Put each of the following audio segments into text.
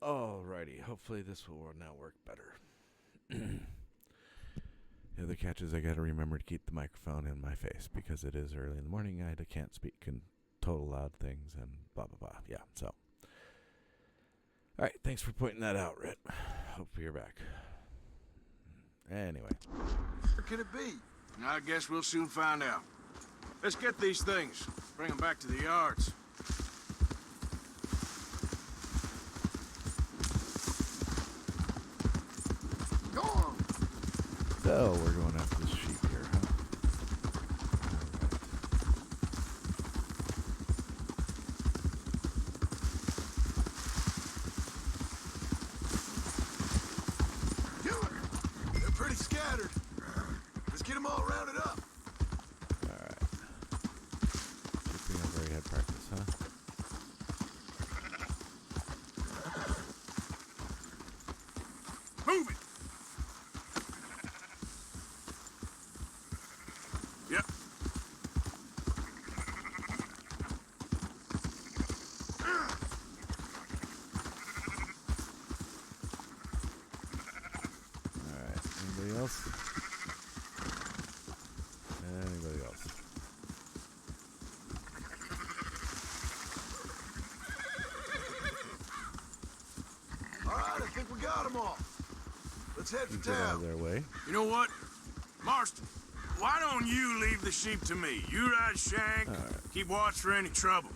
Alrighty, hopefully this will now work better. The other catch is I gotta remember to keep the microphone in my face because it is early in the morning. I can't speak in total loud things and blah blah blah. Yeah, so. Alright, thanks for pointing that out, Rit. Hope you're back. Anyway. Where could it be? I guess we'll soon find out. Let's get these things. Bring them back to the yards. Go on! So, we're going after this sheep here, huh? They're pretty scattered. Let's get them all rounded up. Alright. Keeping over head practice, huh? Move it! Yep. Alright, anybody else? Anybody else? All right, I think we got them all. Let's head for Get out of town. their way. You know what? Marston, why don't you leave the sheep to me? You ride Shank, keep watch for any trouble.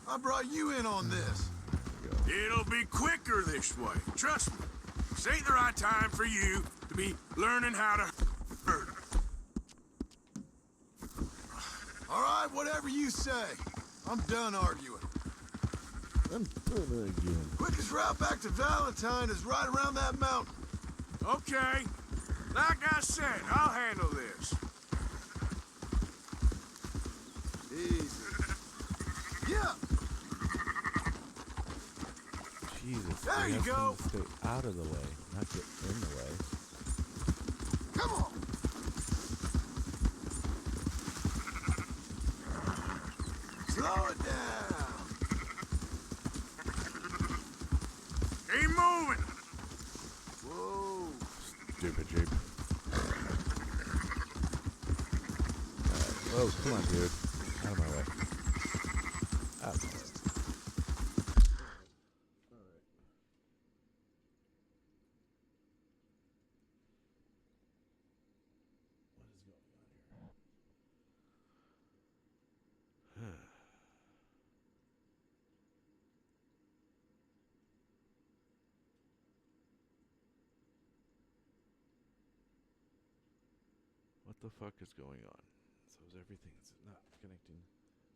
I brought you in on this. It'll be quicker this way. Trust me. This ain't the right time for you to be learning how to herd. All right, whatever you say. I'm done arguing. I'm doing it again. Quickest route back to Valentine is right around that mountain. Okay. Like I said, I'll handle this. Easy. Yeah, Jesus. There we you have go. to stay out of the way, not get in the way. come on. Slow it down. Keep moving. Whoa. Stupid jeep. Whoa, come on, dude. Out of my way. Out of my way. What is going on here? What the fuck is going on? So is everything's not connecting?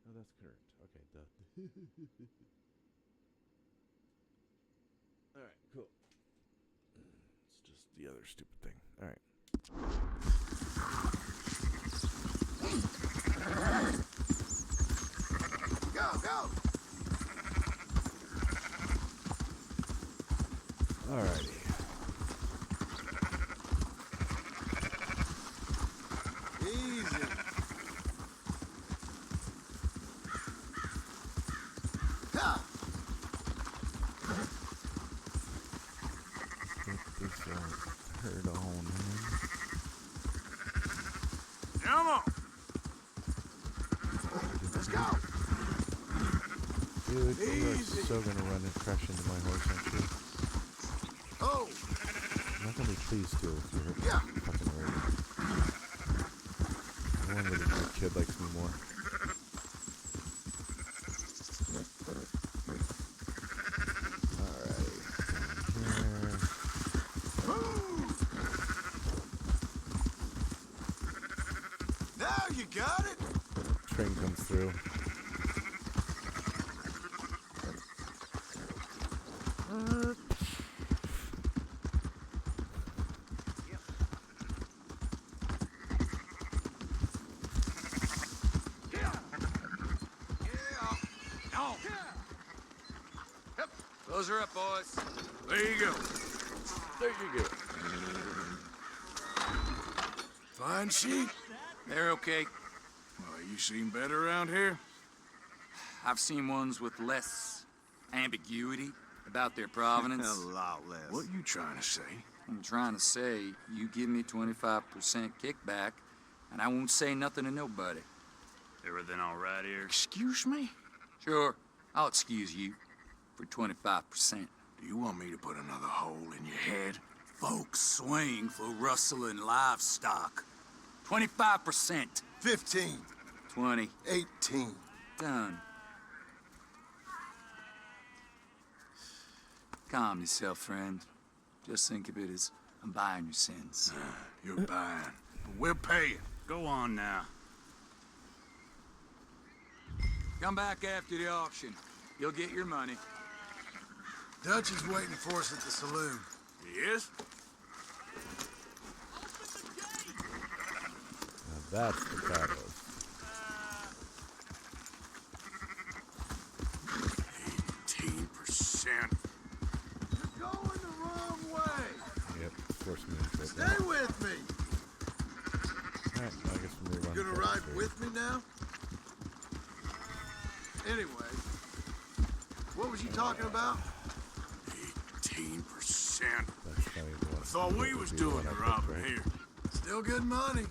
No, that's current. Okay, duh. Alright, cool. It's just the other stupid thing. Alright. Go, go. Alrighty. Easy. Ha! Get this herd on, man. Come on. Let's go. Dude, you are Easy. so gonna run and crash into my horse, aren't you? Oh, I'm not gonna be pleased to if you hurt my Yeah. fucking road. I wonder if my kid likes me more. Alright. Here. move. Now you got it. Train comes through. Close her up, boys. There you go. There you go. Fine sheep. They're okay. Well, you seen better around here? I've seen ones with less ambiguity. About their provenance? A lot less. What you trying to say? I'm trying to say, you give me 25% kickback, and I won't say nothing to nobody. Everything all right here? Excuse me? Sure, I'll excuse you for 25%. Do you want me to put another hole in your head? Folks swing for rustling livestock. 25%. 15. 20. 18. Done. Calm yourself, friend. Just think of it as I'm buying your sins. You're buying. But we're paying. Go on now. Come back after the auction. You'll get your money. Dutch is waiting for us at the saloon. Yes? Now that's the catalyst. 18%. You're going the wrong way. Yep, force me into it. Stay with me. Alright, I guess we'll move on. You gonna to ride chapter 3. with me now? Anyway, what was you talking about? 18%. That's funny. I thought we was doing the robbing here. Still good money.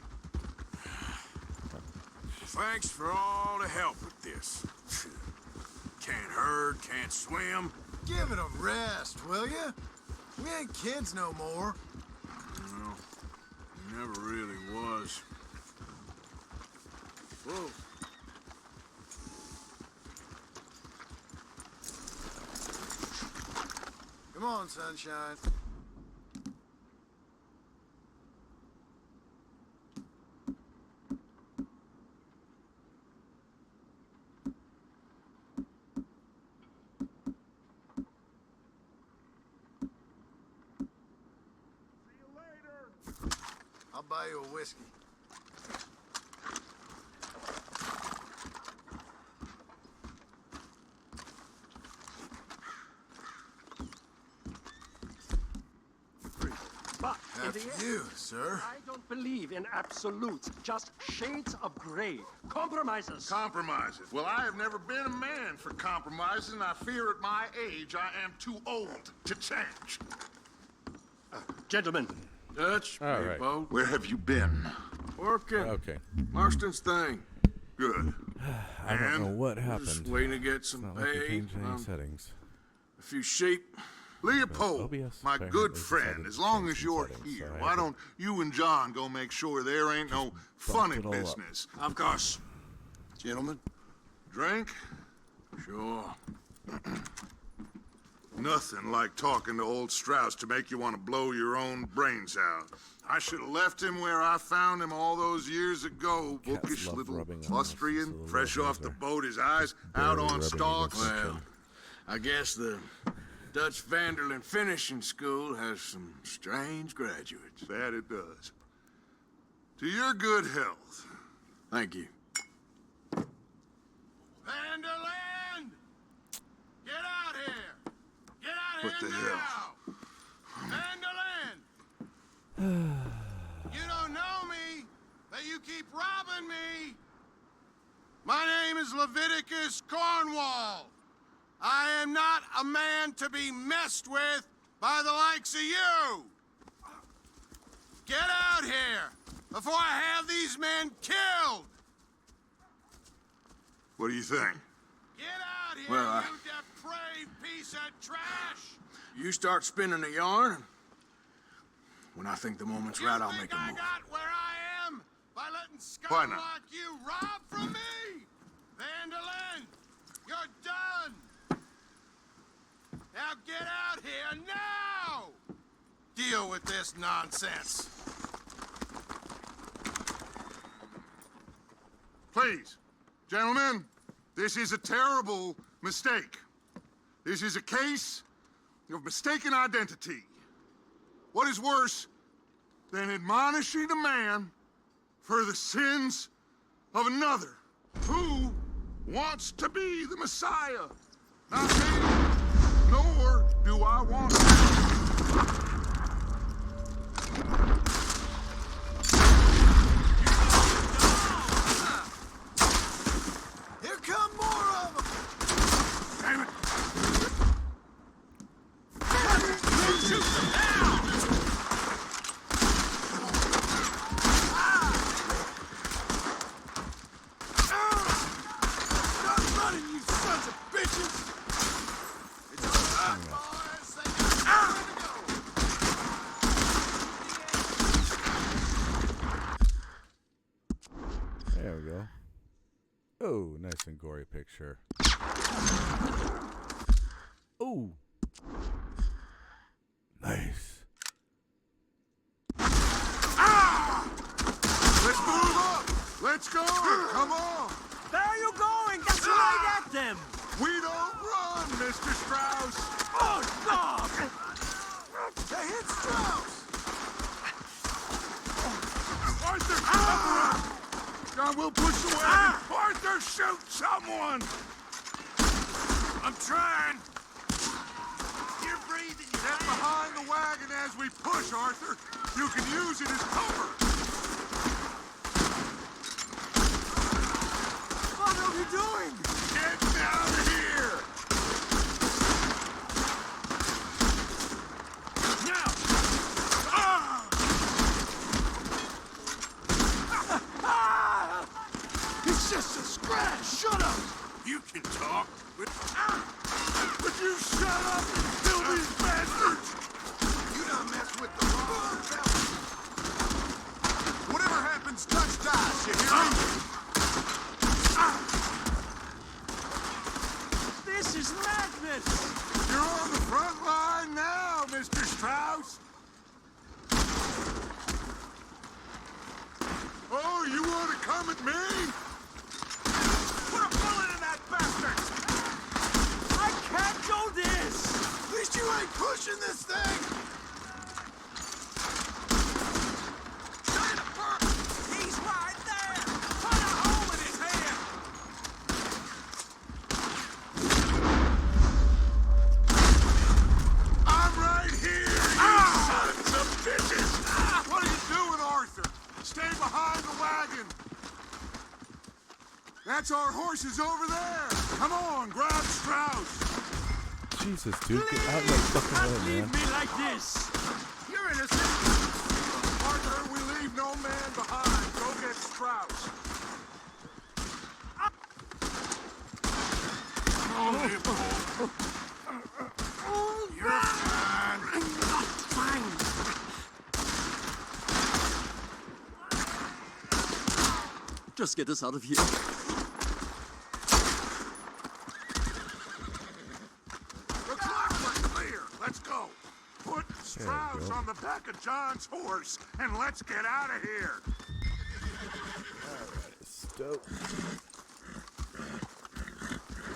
Thanks for all the help with this. Can't herd, can't swim. Give it a rest, will ya? We ain't kids no more. No, never really was. Whoa. Come on, sunshine. I'll buy you a whiskey. But in the After end, you, sir. I don't believe in absolutes, just shades of gray. Compromises. Compromises. Well, I have never been a man for compromises, and I fear at my age I am too old to change. Gentlemen, Dutch, All right. Boat, Where have you been? working. Okay. Marston's thing. Good. I don't know And what Just happened. waiting to get It's some not like we pay. changed any settings. A few sheep. Leopold, OBS my apparently good decided friend, to as long change as some you're settings, here, so I why had to don't you and John go make sure there ain't no funny it all up. business? Of course. Gentlemen. Drink? Sure. Nothing like talking to old Strauss to make you want to blow your own brains out. I should have left him where I found him all those years ago. Cats Bookish love little rubbing on us, Austrian, so fresh those off the are boat, his eyes out barely on rubbing stalks. against Well, I guess the Dutch Vanderlyn Finishing School has some strange graduates. That it does. To your good health. Thank you. Vanderland! Get out here! Get out What here the now! hell? Vanderland! You don't know me, but you keep robbing me. My name is Leviticus Cornwall. I am not a man to be messed with by the likes of you. Get out here before I have these men killed. What do you think? Get out here, Well, you depraved piece of trash. You start spinning the yarn. When I think the moment's right, I'll You make think a I move. got where I am by letting Why scum not? like you rob from me? Vanderlyn, you're done. Now get out here now. Deal with this nonsense. Please, gentlemen, this is a terrible mistake. This is a case of mistaken identity. What is worse than admonishing a man for the sins of another who wants to be the Messiah? Not me, nor do I want to. Here come more of them. Damn it! Oh, nice and gory picture. Oh. Nice. Let's move up! Let's go! Come on! Where are you going? Just right at them! We don't run, Mr. Strauss! Oh, God! They hit Strauss! Arthur, cover up! John, we'll push the wagon! Arthur, shoot someone! I'm trying. You're breathing. Get behind the wagon as we push, Arthur. You can use it as cover. What are you doing? Get down here! Now. It's just a scratch. Shut up! You can talk. Would you shut up and kill these bastards? You done messed with the wrong fella. Whatever happens, touch dice, you hear me? This is madness! You're on the front line now, Mr. Strauss. Oh, you want to come at me? Put a bullet in that bastard! I can't do this! At least you ain't pushing this thing! He's right there. Put a hole in his head. I'm right here, you sons of bitches! What are you doing, Arthur? Stay behind the wagon! That's our horses over there! Come on, grab Strauss! Jesus, dude, get out of my fucking Can't way, leave man. me like this! You're innocent! Arthur, we leave no man behind. Go get Strauss. You're fine. Just get us out of here. Looks like we're clear. Let's go. Put Strauss go. on the back of John's horse, and let's get out of here. Stoked.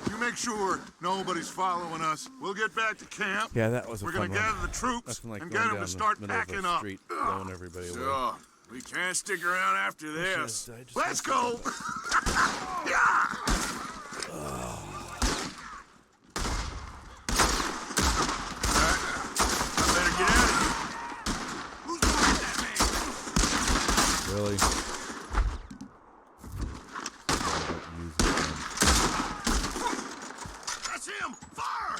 You make sure nobody's following us. We'll get back to camp. Yeah, that was a We're fun gonna gather one. the troops Nothing like and going get them down to start the middle of packing a up. street, blowing everybody away. Sure. We can't stick around after this. Let's go. Yeah. I better get out of here. Who's behind that man? Really? That's him. Fire!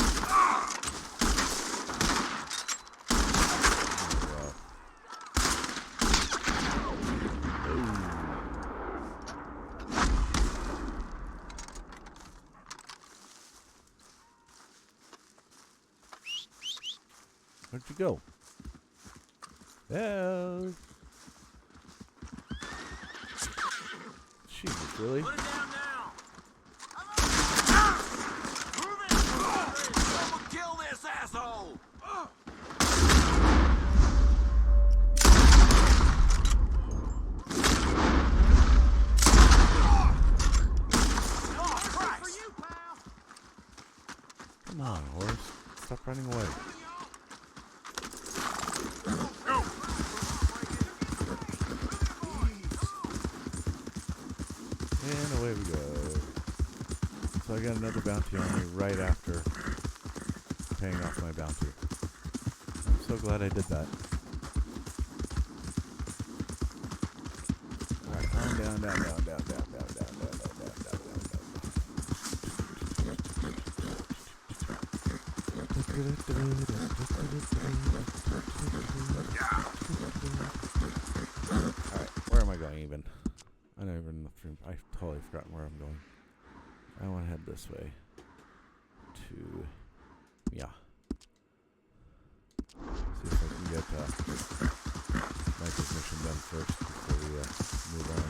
Where'd you go? Yeah. Jesus, really? Put it down now. Move it! Someone kill this asshole! Come on, horse. Stop running away. And away we go. So I got another bounty on me right after paying off my bounty. I'm so glad I did that. Alright, on down, down, down, down, down, down, down, down, down, down, down, Alright, where am I going even? I don't even I totally forgotten where I'm going. I want to head this way to see if I can get Michael's mission done first before we move on.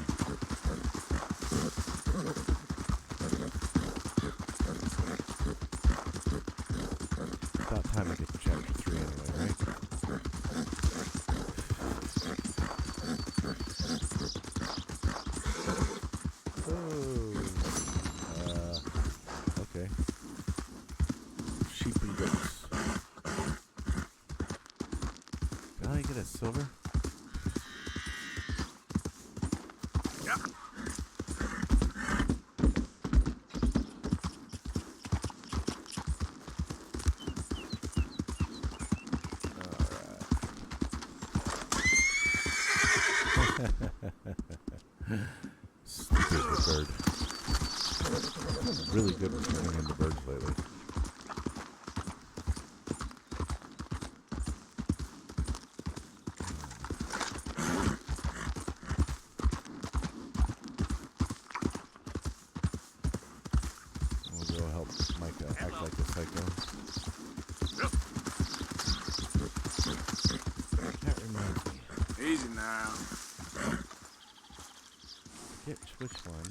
Oh, you get a silver? Yep. Stupid bird. Really good at turning into birds lately. We'll go help Micah act like a psycho. That reminds me. Easy now. Which one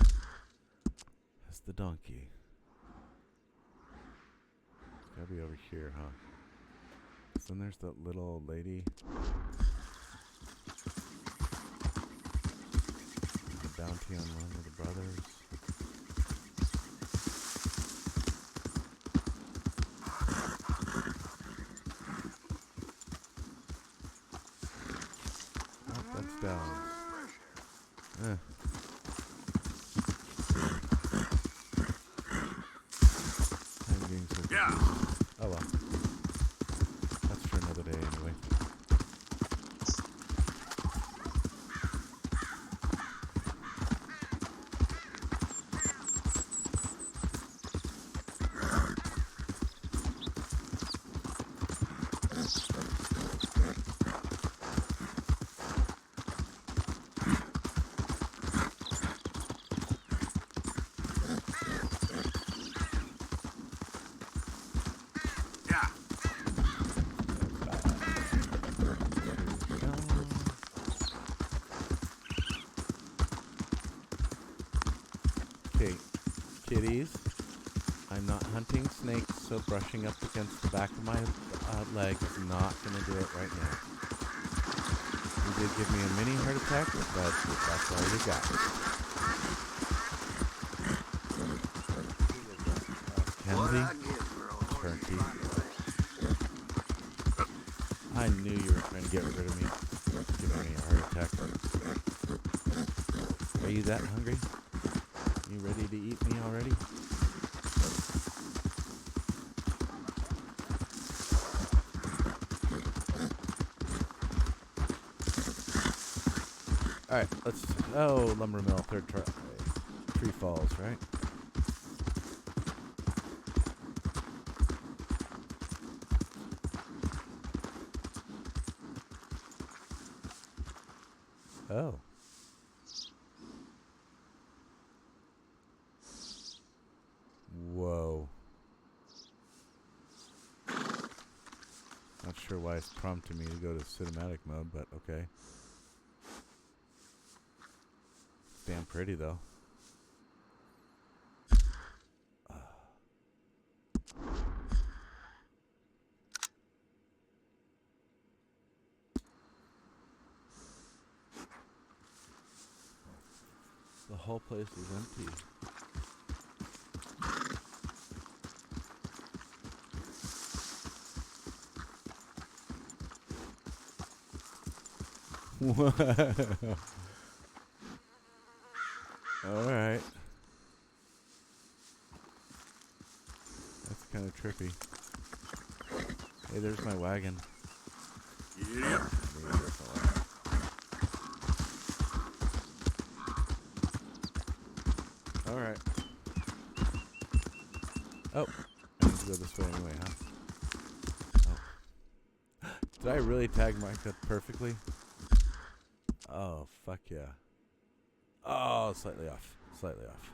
has the donkey? It's gotta be over here, huh? So then there's that little old lady. The bounty on one of the brothers. Oh, that's down. Yeah. Oh well. That's for another day anyway. Yeah. Okay, kitties. I'm not hunting snakes, so brushing up against the back of my leg is not going to do it right now. You did give me a mini heart attack, but that's all you got. Kenzie? Turkey. I knew you were trying to get rid of me. Giving me a heart attack. Are you that hungry? You ready to eat me already? Alright, let's... Oh, lumber mill, third tree falls, right? Oh. Whoa. Not sure why it's prompting me to go to cinematic mode, but okay. It's damn pretty though. The whole place is empty. Alright. That's kind of trippy. Hey, there's my wagon. Yeah. Alright. Oh, I need to go this way anyway, huh? Oh. Did I really tag Micah perfectly? Oh, fuck yeah. Oh, slightly off. Slightly off.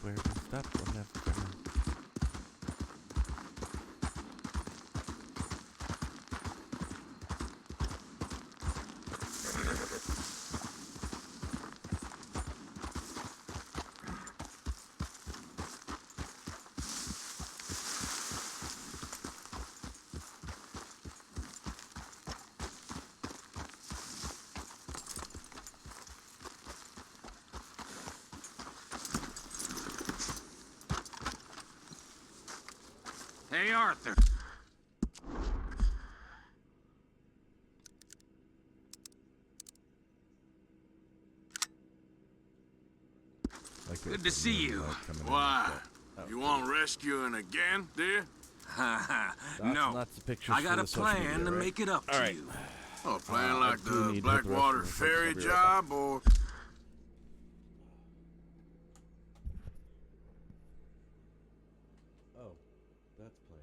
Where we stop, we'll never go. Hey, Arthur. Like Good to see you. Why? You want rescuing again, dear? No. Lots of pictures I got for a the social plan media, to right? make it up All to right. you. Oh, playing like I do the need Blackwater to put the rest of ferry this. I'll be right back. job, or... Oh, that's playing.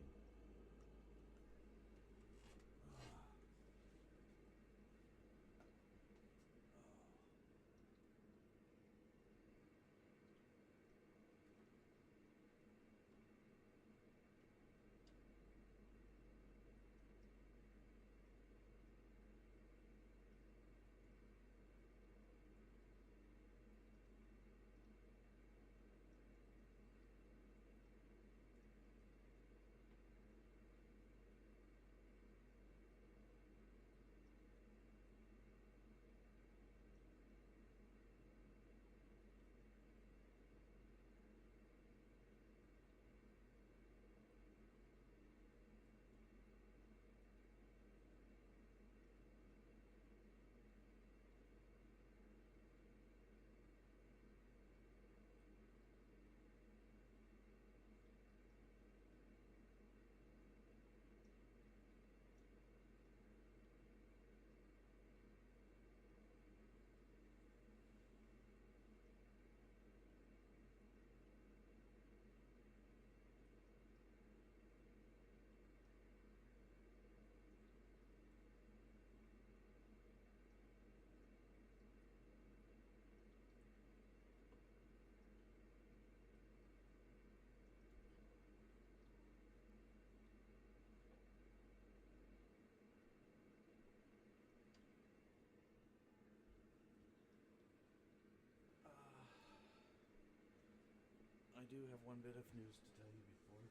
I do have one bit of news to tell you before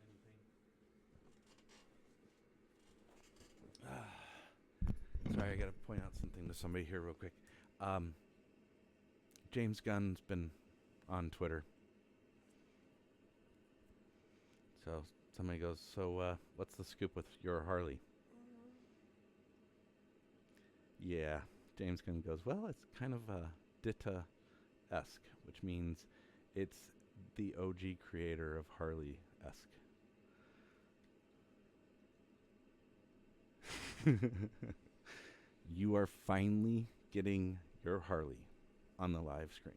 anything. Sorry, I got to point out something to somebody here real quick. James Gunn's been on Twitter. So somebody goes, so what's the scoop with your Harley? Yeah, James Gunn goes, well, it's kind of Ditta-esque, which means it's the OG creator of Harley-esque. You are finally getting your Harley on the live screen.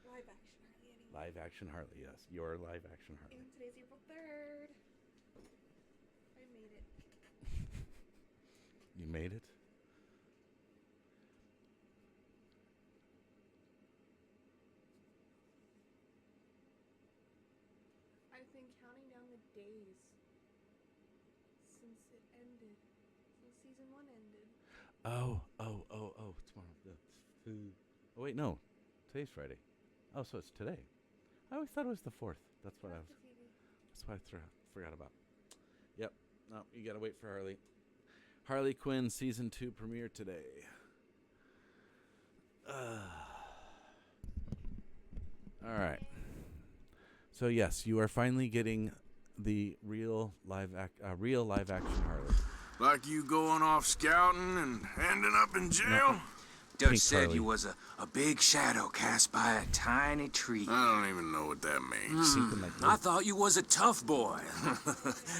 Live action Harley anyway. Live action Harley, yes. Your live action Harley. And today's April 3rd. I made it. You made it? I've been counting down the days since it ended. Since season 1 ended. Oh, tomorrow. Oh, wait, no. Today's Friday. Oh, so it's today. I always thought it was the 4th. That's what Watch the TV. That's what I forgot about. Yep. No, you gotta wait for Harley. Harley Quinn season 2 premiere today. All right. So yes, you are finally getting the real live action Harley. Like you going off scouting and ending up in jail? Dutch Pink said Harley. you was a big shadow cast by a tiny tree. I don't even know what that means. Something like I that. thought you was a tough boy.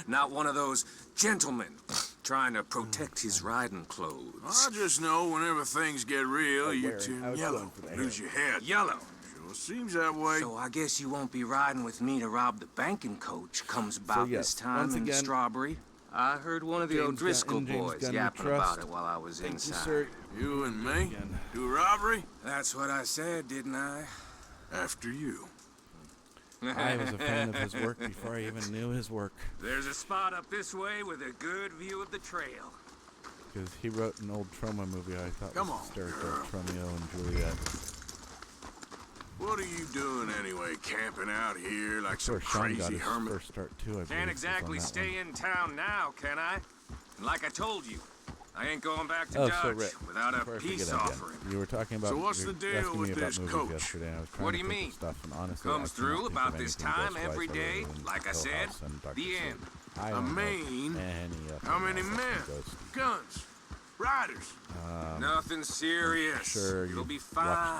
Not one of those gentlemen trying to protect his riding clothes. I just know whenever things get real, you I turn was yellow, going for the lose your head. Yellow. Sure seems that way. So I guess you won't be riding with me to rob the banking coach comes about yes, this time once in again, Strawberry. I heard one of the James O'Driscoll Gunn- James boys Gunn we yapping trust. about it while I was Thank inside. you, sir. You and me? Again. Do robbery? That's what I said, didn't I? After you. I was a fan of his work before I even knew his work. There's a spot up this way with a good view of the trail. Because he wrote an old Troma movie I thought Come was on, hysterical. girl. Romeo and Juliet. What are you doing anyway, camping out here like That's some where Sean got crazy his hermit? first start too, I believe. Can't was exactly on that stay one. in town now, can I? And like I told you, I ain't going back to Oh, Dodge so Rick, without a before I forget peace again, offering. you were talking about So what's you the were deal asking with me about this movies coach? yesterday, and I was trying What to do you think of mean? stuff, and honestly, Comes I cannot through think about of this anything time Ghostwise every other day, than like I Hill said. House and Dr. The Sleep. end. I a don't know mean, any of how them many else men, that goes to. guns, riders? Nothing serious. Sure, You'll you've be watched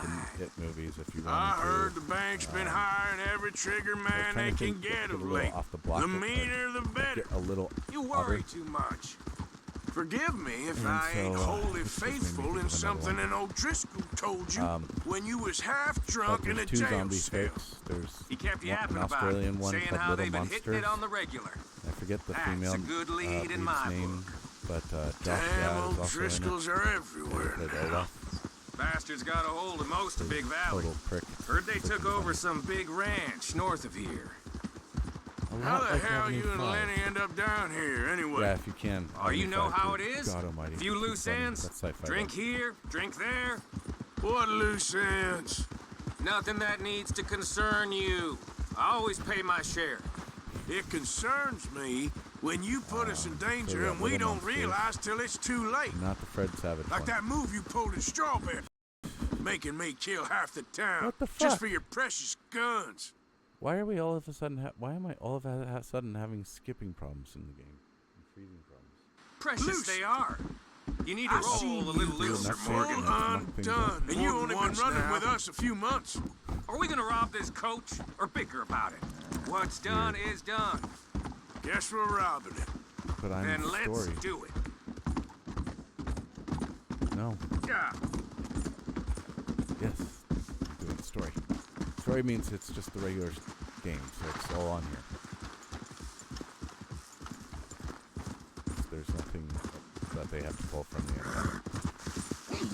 fine. the It movies if you I wanted to. heard the bank's been hiring every trigger man trying they to can think, get a of little late. off the block, The but, meaner, the better. Get a little You worry other. too much. Forgive me if And I ain't so, wholly this just made me faithful think in of another something one. an old Driscoll told you when you was half But drunk in a there's two jail zombie cell. fakes. There's He kept an yapping about Australian it, one saying called how Little they've been Monsters. hitting it on the regular. I forget the That's female a good lead in lead's my name, but Josh Damn Gad old is also in Driscolls it. are They everywhere played now. Olaf. Bastards got a hold of most of Big Valley. Total prick. Heard they took Freaking over funny. some big ranch north of here. A How lot the like hell Avenue you and 5. Lenny end up down here anyway? Yeah, if you can. Oh, you Avenue know 5, how it good is? God almighty. Few It's loose funny. ends. That's sci-fi. Drink here, drink there. What loose ends? Nothing that needs to concern you. I always pay my share. It concerns me when you put us in danger that and we Little don't Monsters. realize till it's too late. Not the Fred Savage Like one. that move you pulled in Strawberry. Making me kill half the town. What the Just fuck? for your precious guns. Why are we all of a sudden? Why am I all of a sudden having skipping problems in the game? And freezing problems. Precious Loose. they are. You need to I roll seen a little you looser, That's it. Morgan. That's one thing Undone. that- And you only been once running now. with us a few months. Are we gonna rob this coach or bicker about it? What's done is done. Guess we're robbing it. But I'm Then the let's story. do it. No. Yeah. Yes. Doing the story. Story means it's just the regular game, so it's all on here. There's nothing that they have to pull from the internet.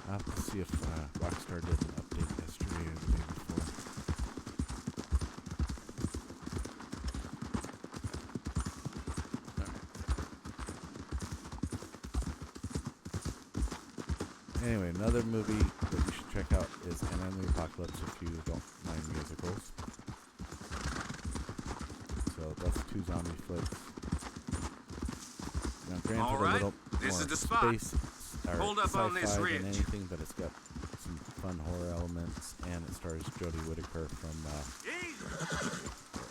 I'll have to see if Rockstar did an update yesterday or the day before. Anyway, another movie that you should check out is Enemy Apocalypse if you don't mind musicals. So that's two zombie flicks. Now, granted, All a right, little this more is the spot. space or Hold up on this sci-fi ridge. than anything, but it's got some fun horror elements, and it stars Jodie Whittaker from,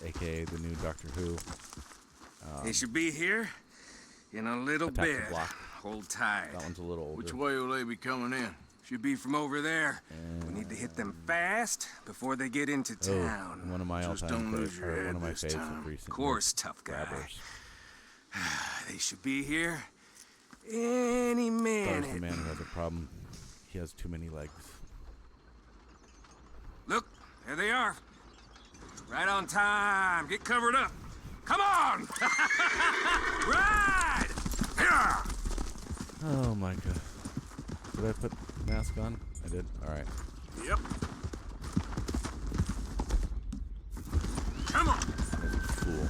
aka the new Doctor Who. They should be here in a little Attack the bit. Block. Hold tight. That one's a little older. Which way will they be coming in? Should be from over there. We need to hit them fast before they get into Oh, town. one of my Just all-time don't lose favorite, your or one head of my this favorites time. of recent Of course, tough guy. grabbers. They should be here any Stars the minute. man who has a problem. He has too many legs. Look, there they are. Right on time. Get covered up. Come on! Ride! Yeah! Oh my god. Did I put the mask on? I did. Alright. Yep. Come on. That's a fool.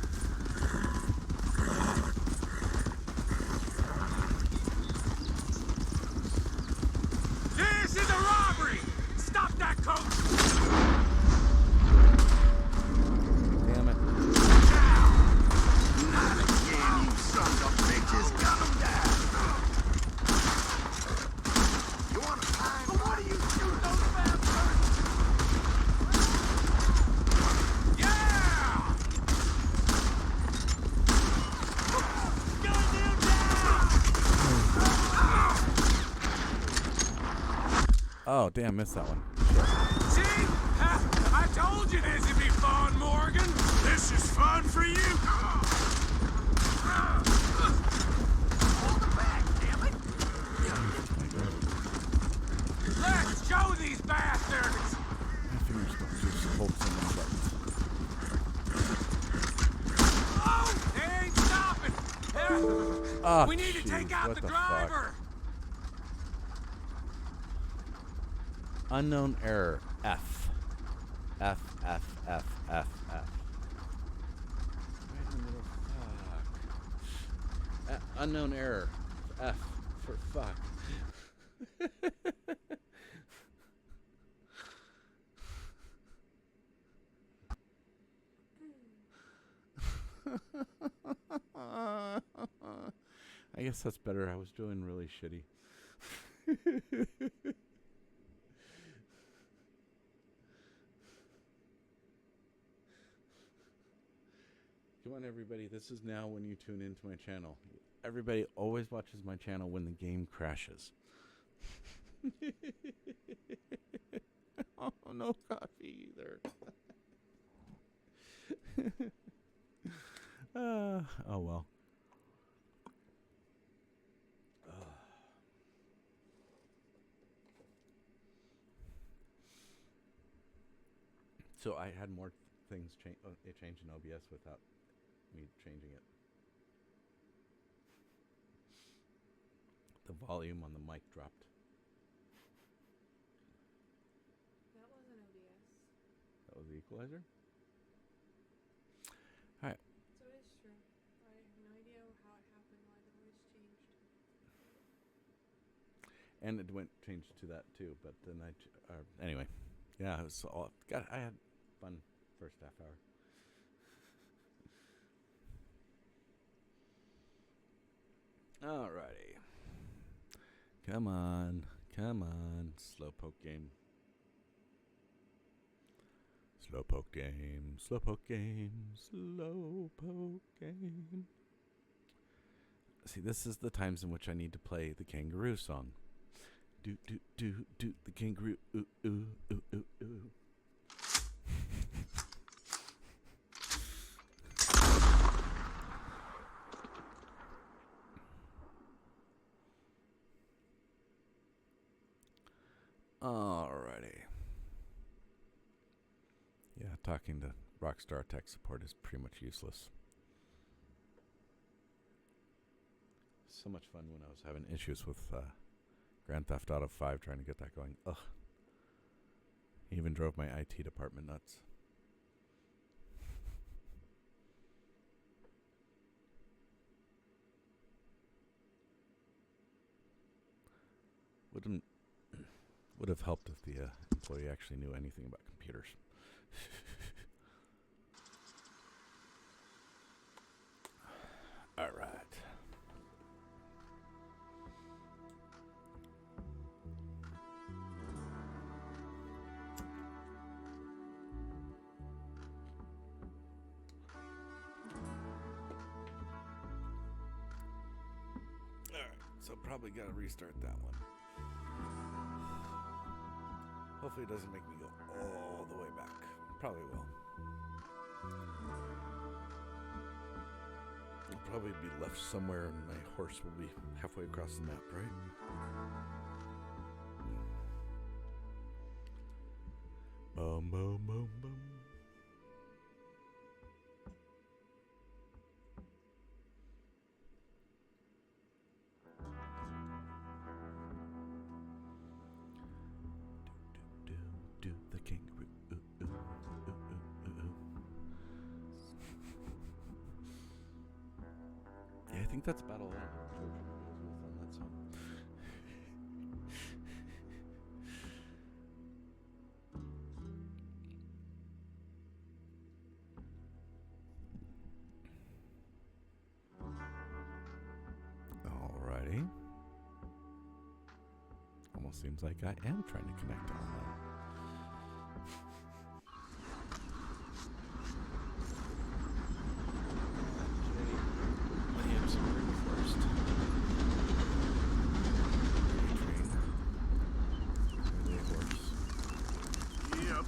This is a robbery! Stop that coach! Damn it. Again, you sons of bitches, gun 'em down. You want to climb? But what do you shoot those bastards? Yeah! Oh, damn, missed that one. See? I told you this would be fun, Morgan. This is fun for you. Let's show these bastards! My fingers don't just hold so many buttons. Oh, they ain't stopping! Oh, We need to take jeez, out what the the driver! Unknown error. F. F, F, F, F, F. Right in the middle. Fuck. Unknown error. F for fuck. I guess that's better. I was doing really shitty. want everybody, this is now when you tune into my channel. Everybody always watches my channel when the game crashes. Oh, no coffee either. Oh well. So I had more things change. It changed in OBS without me changing it. The volume on the mic dropped. That wasn't OBS. That was the equalizer. All right. So it is true. I have no idea how it happened, why the voice changed. And it went changed to that too, but then anyway, yeah, it was all. God, I had fun first half hour. Alrighty, come on, slowpoke game, slowpoke game, slowpoke game, slowpoke game. See, this is the times in which I need to play the kangaroo song. Do do do do the kangaroo ooh ooh ooh ooh ooh. Alrighty. Yeah, talking to Rockstar tech support is pretty much useless. So much fun when I was having issues with Grand Theft Auto 5 trying to get that going. Ugh. Even drove my IT department nuts. Would have helped if the employee actually knew anything about computers. All right. So probably got to restart that one. Hopefully it doesn't make me go all the way back. Probably will. I'll probably be left somewhere and my horse will be halfway across the map, right? Boom, boom, boom, boom. Do the kangaroo. Ooh, ooh, ooh, ooh, ooh, ooh. Yeah, I think that's about all I goes with on that song. Alrighty. Almost seems like I am trying to connect on that. Yep.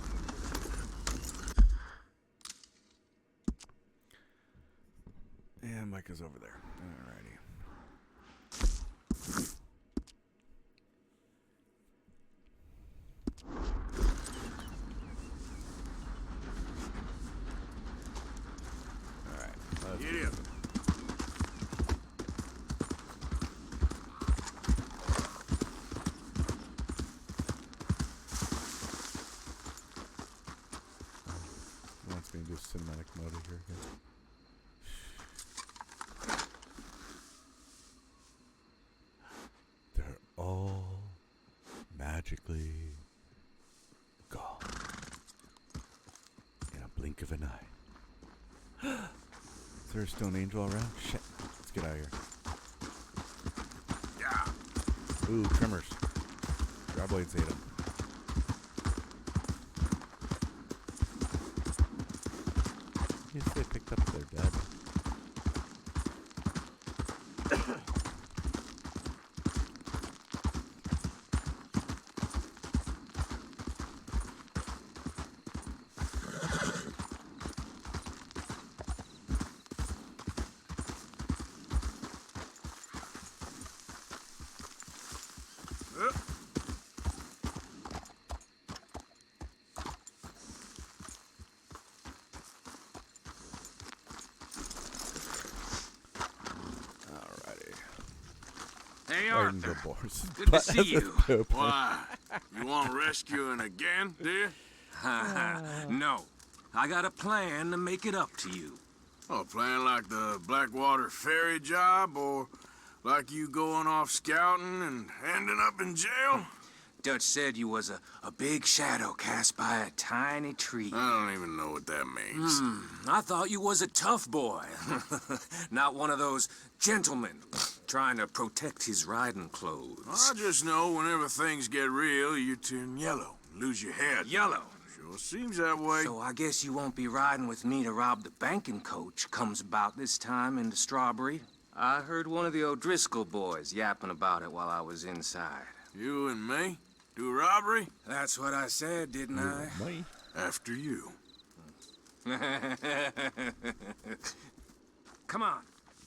And Micah's over there. Alrighty. Alright. Get up. He wants me to do cinematic mode here. They're all magically gone in a blink of an eye. Is there a stone angel around? Shit. Let's get out of here. Yeah. Ooh, tremors. Graboids ate them. Yes, they picked up their dead. Hey, Riding Arthur. the boars. Good to But see as a you. joke, Why? You want rescuing again, do you? No. I got a plan to make it up to you. Oh, playing like the Blackwater ferry job, or like you going off scouting and ending up in jail? Dutch said you was a big shadow cast by a tiny tree. I don't even know what that means. I thought you was a tough boy. Not one of those gentlemen trying to protect his riding clothes. I just know whenever things get real, you turn yellow, lose your head. Yellow. Sure seems that way. So I guess you won't be riding with me to rob the banking coach comes about this time in the Strawberry. I heard one of the O'Driscoll boys yapping about it while I was inside. You and me? Do robbery? That's what I said, didn't I? me. After you. Come on.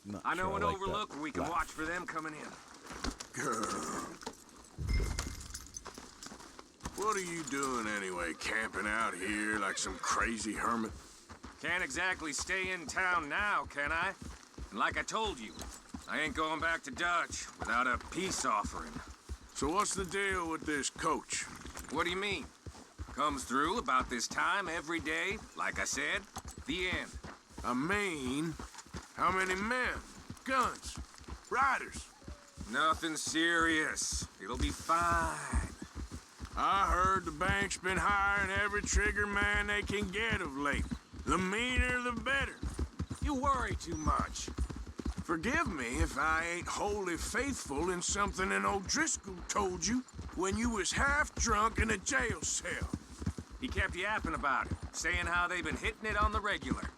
Not I know sure an like overlook that where we can laugh. watch for them coming in. Girl. What are you doing anyway, camping out here like some crazy hermit? Can't exactly stay in town now, can I? And like I told you, I ain't going back to Dutch without a peace offering. So what's the deal with this coach? What do you mean? Comes through about this time every day, like I said. The end. I mean, how many men, guns, riders? Nothing serious. It'll be fine. I heard the bank's been hiring every trigger man they can get of late. The meaner, the better. You worry too much. Forgive me if I ain't wholly faithful in something an O'Driscoll told you when you was half drunk in a jail cell. He kept yapping about it, saying how they've been hitting it on the regular.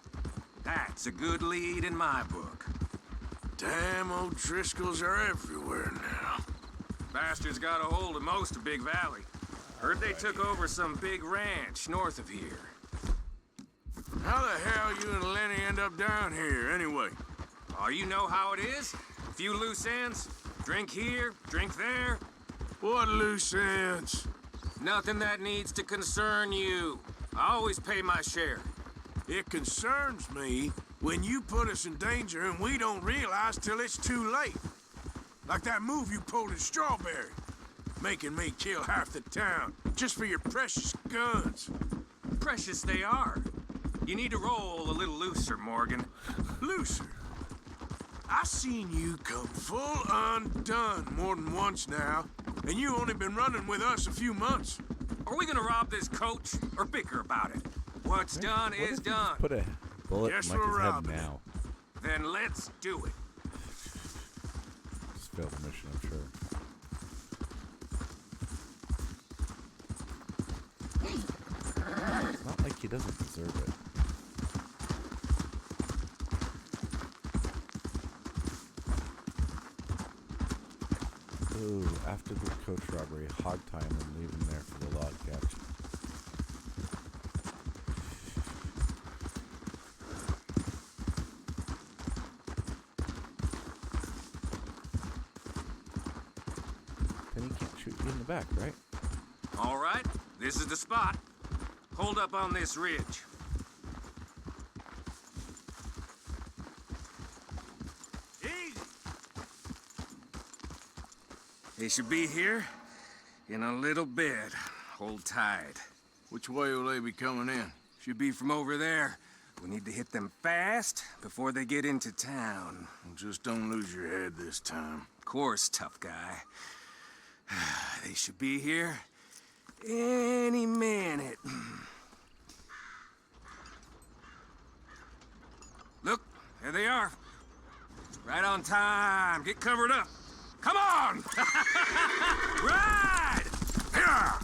That's a good lead in my book. Damn O'Driscolls are everywhere now. Bastards got a hold of most of Big Valley. Heard they took over some big ranch north of here. How the hell you and Lenny end up down here, anyway? Oh, you know how it is? A few loose ends. Drink here, drink there. What loose ends? Nothing that needs to concern you. I always pay my share. It concerns me when you put us in danger and we don't realize till it's too late. Like that move you pulled in Strawberry. Making me kill half the town just for your precious guns. Precious they are. You need to roll a little looser, Morgan. Looser? I seen you come full undone more than once now, and you only been running with us a few months. Are we gonna rob this coach or bicker about it? What's done What is if you done. Put a bullet Guess in we're Micah's head robbing it. now. Then let's do it. Just failed the mission, I'm sure. It's not like he doesn't deserve it. Ooh, after the coach robbery, hog tie him and leave him there for the log catch. Then he can't shoot you in the back, right? All right, this is the spot. Hold up on this ridge. Easy. They should be here in a little bit. Hold tight. Which way will they be coming in? Should be from over there. We need to hit them fast before they get into town. Well, just don't lose your head this time. Of course, tough guy. They should be here any minute. Look, there they are. Right on time. Get covered up. Come on! Ride! Yeah!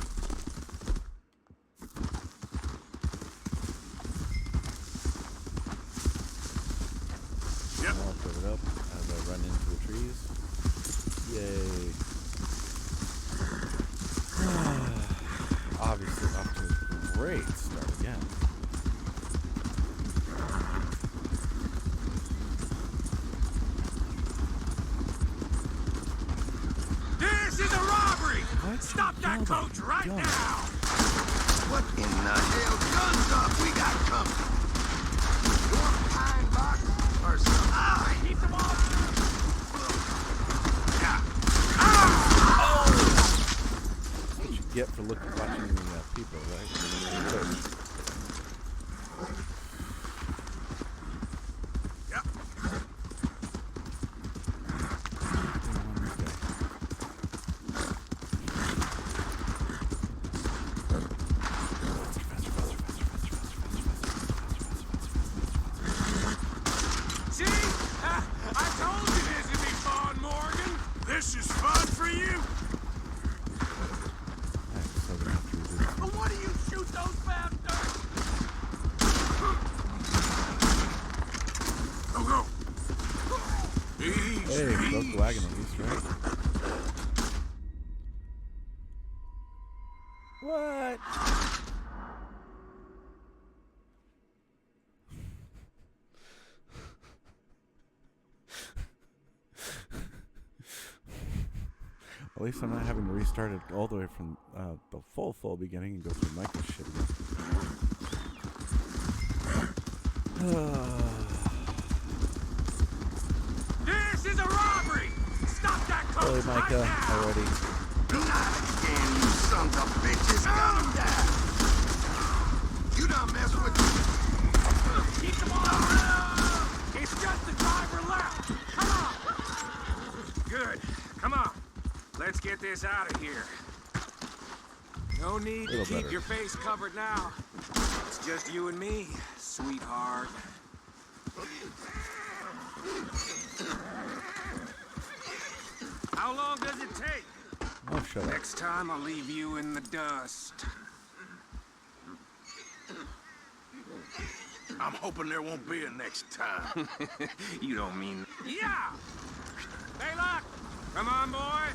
Yep. I'll put it up as I run into the trees. Yay. Obviously off to a great start again. This is a robbery! What? Stop that Hold on. coach right Don't. now! What in the hell? Guns up! We got company. You want a pine box or some? Ah, keep them off! Yeah. get for watching the people, right? Yeah. See? I told you this would be fun, Morgan. This is fun for you. But why do you shoot those bastards? Go. Easy. Hey, broke the wagon at least, right? What? At least I'm not having to restart it all the way from the full beginning and go through Michael's shit again. This is a robbery! Stop that coach Really, Micah, right now! already. Not again, you sons of bitches! Come down! You done mess with me! Keep them all! It's just the driver left! Come on! Good. Come on. Let's get this out of here. No need to keep your face covered now. It's just you and me, sweetheart. How long does it take? Oh, shut up. Next time I'll leave you in the dust. I'm hoping there won't be a next time. You don't mean... Yeah! Baylock! Come on, boy!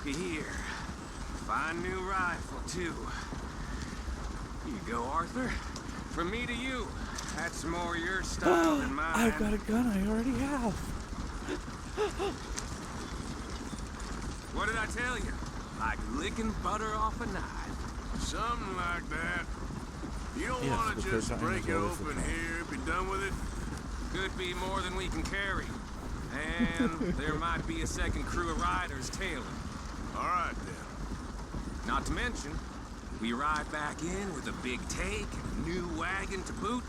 Here. Fine new rifle, too. Here you go, Arthur. From me to you. That's more your style than mine. I've got a gun I already have. What did I tell you? Like licking butter off a knife. Something like that. You don't Yes, want the to third just time break is it always the open charm. here, be done with it? Could be more than we can carry. And there might be a second crew of riders tailing. All right, then. Not to mention, we ride back in with a big take and a new wagon to boot.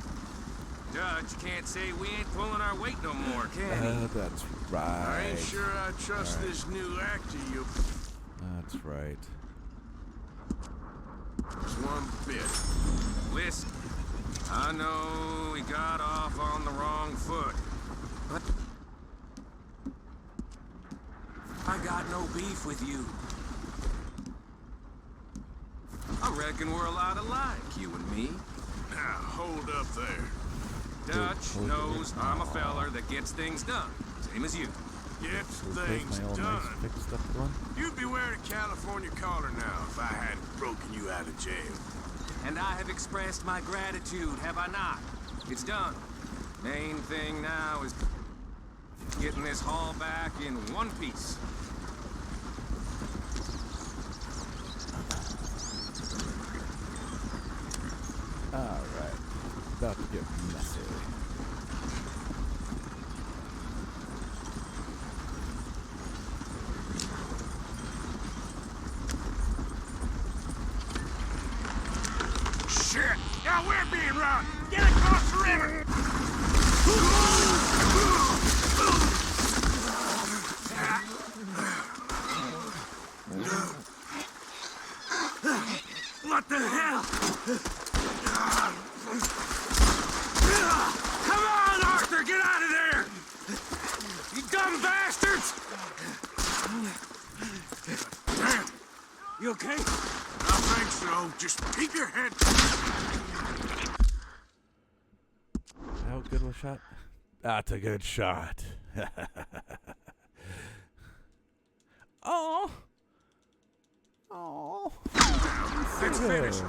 Dutch can't say we ain't pulling our weight no more, can he? That's right. I ain't sure I trust this new actor you... That's right. Just one bit. Listen, I know we got off on the wrong foot, but I got no beef with you. I reckon we're a lot alike, you and me. Now, hold up there. Dutch knows I'm a feller that gets things done, same as you. Gets Replace things my old done. nice fixed stuff one. You'd be wearing a California collar now if I hadn't broken you out of jail. And I have expressed my gratitude, have I not? It's done. Main thing now is getting this haul back in one piece. Alright. About to get messy. Shit! Now we're being run! Get across the river! What the hell? Come on, Arthur! Get out of there! You dumb bastards! Damn! You okay? I think so. Just keep your head. How good was a shot? That's a good shot. Oh. Oh. Let's finish.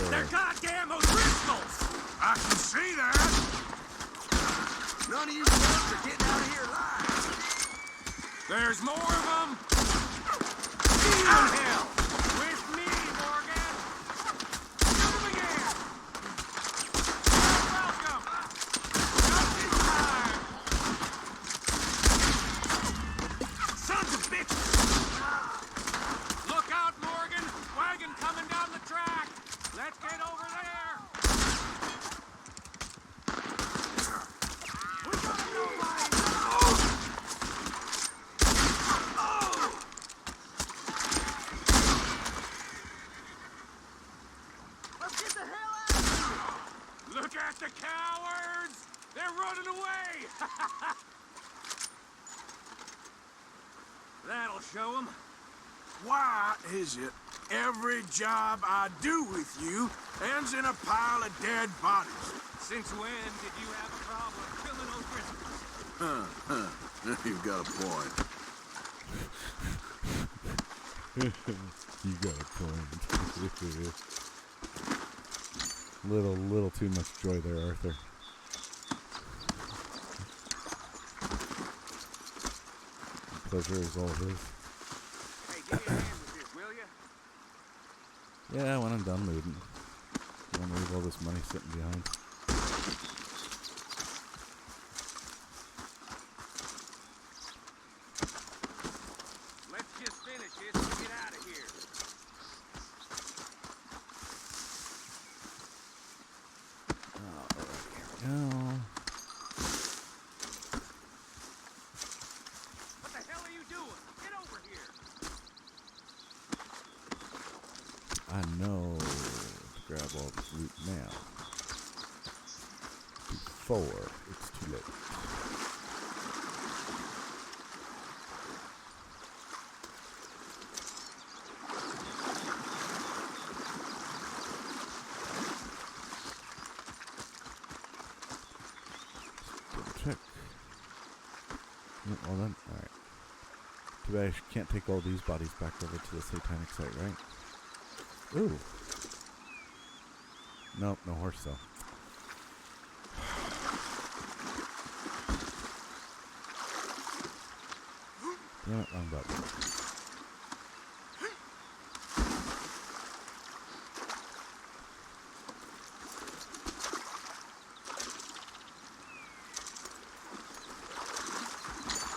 They're goddamn O'Driscolls! I can see that. None of you guys are getting out of here alive! There's more of them! Even hell! With me, Morgan! Shoot 'em again! You're welcome! Not this time! get the hell out of here! Look at the cowards! They're running away! That'll show them. Why is it every job I do with you ends in a pile of dead bodies? Since when did you have a problem killing O'Driscolls? You've got a point. You got a point. little too much joy there, Arthur. Pleasure is all his. Hey, give me a hand with this, will ya? Yeah, when I'm done looting. I'm gonna leave all this money sitting behind. Let's just finish it and get out of here. No. What the hell are you doing? Get over here. I know to grab all this loot now. Before it's too late. Check. Well then, alright. Too bad I can't take all these bodies back over to the satanic site, right? Ooh. Nope, no horse though. Damn it, wrong button.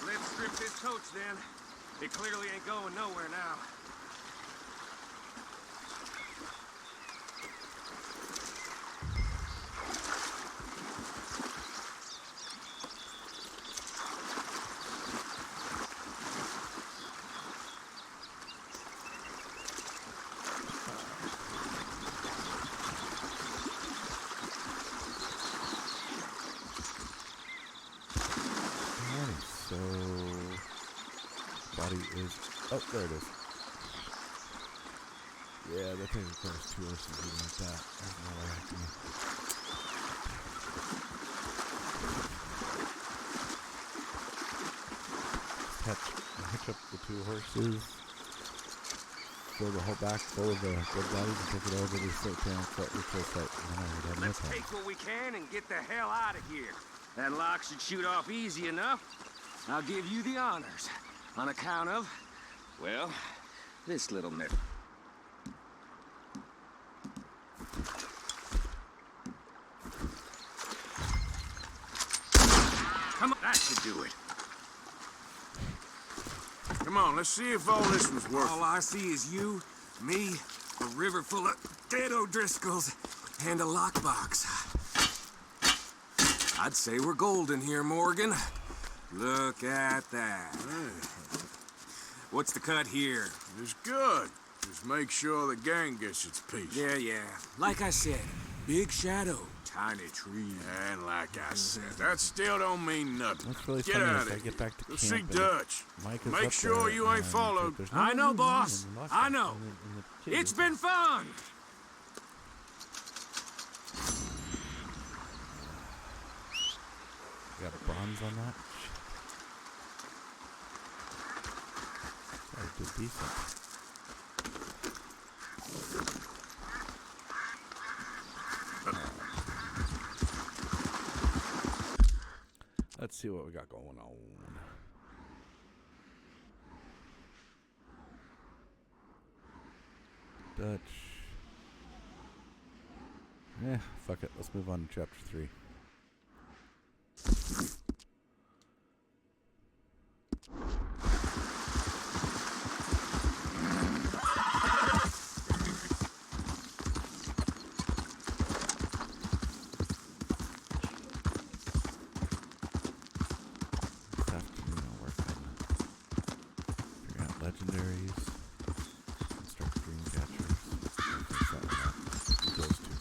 Let's strip this coach then. It clearly ain't going nowhere now. So, body is, oh, there it is. Yeah, that thing requires 2 horses even like that. There's no way I can. Hitch up the 2 horses, fill the whole back full of the dead bodies and take it over to the satanic ritual site. Let's take what we can and get the hell out of here. That lock should shoot off easy enough. I'll give you the honors on account of, well, this little nip. Come on, that should do it. Come on, let's see if all this was worth All I see is you, me, a river full of dead O'Driscolls, and a lockbox. I'd say we're golden here, Morgan. Look at that. What's the cut here? It's good. Just make sure the gang gets its piece. Yeah. Like I said, big shadow, tiny tree. And like I said, that still don't mean nothing. What's really Get funny out is of I here. get back to Go camp see and Dutch. Mike is Make up sure there you ain't and followed. there's no I know, room boss. in the lockbox I know. in the cave. It's been fun! Got a bronze on that. I did decent. Let's see what we got going on. Dutch. Yeah, fuck it. Let's move on to chapter 3. This afternoon I'll work on figuring out legendaries, construct dream catchers. Fix that one up. Do those 2.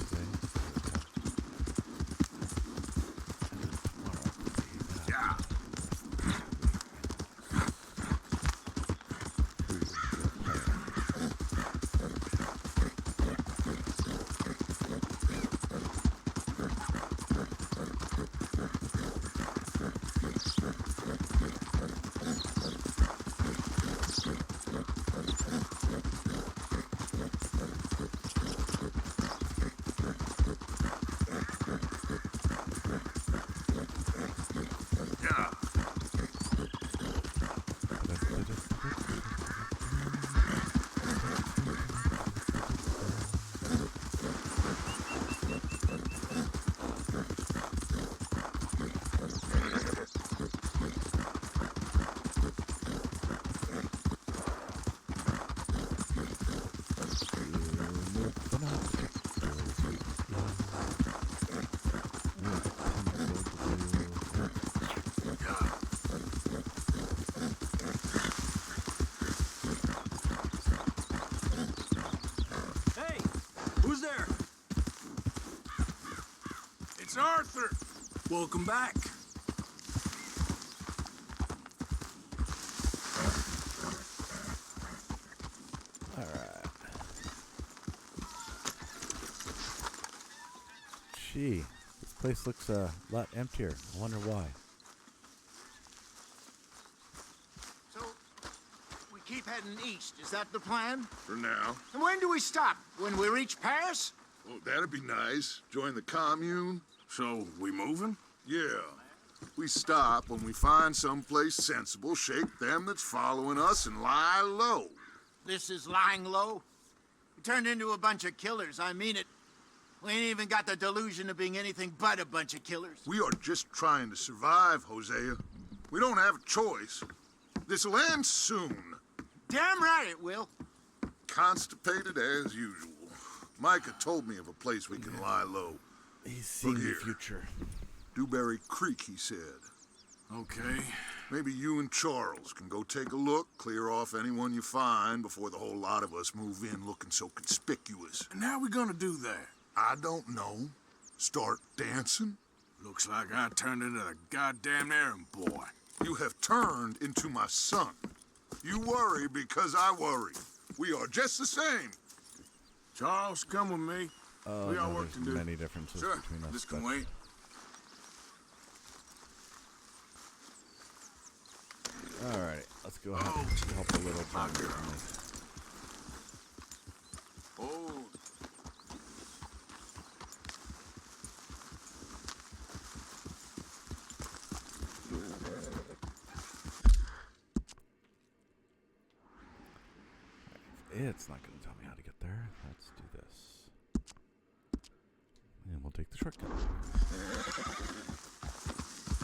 it's Arthur. Welcome back. All right. Gee, this place looks a lot emptier. I wonder why. So, we keep heading east. Is that the plan? For now. And when do we stop? When we reach Paris? Oh, that'd be nice. Join the commune. So, we moving? Yeah. We stop when we find someplace sensible, shake them that's following us, and lie low. This is lying low. We turned into a bunch of killers. I mean it. We ain't even got the delusion of being anything but a bunch of killers. We are just trying to survive, Hosea. We don't have a choice. This'll end soon. Damn right it will. Constipated as usual. Micah told me of a place we can lie low. He's seeing Look the here. future. Dewberry Creek, he said. Okay. Maybe you and Charles can go take a look, clear off anyone you find before the whole lot of us move in looking so conspicuous. And how we gonna do that? I don't know. Start dancing? Looks like I turned into the goddamn errand boy. You have turned into my son. You worry because I worry. We are just the same. Charles, come with me. Oh, We got no, work to there's do. many differences Sure, between us. this can but- wait. Alright, let's go help a little John. Oh, It's not going to tell me how to get there. Let's do this. And we'll take the shortcut.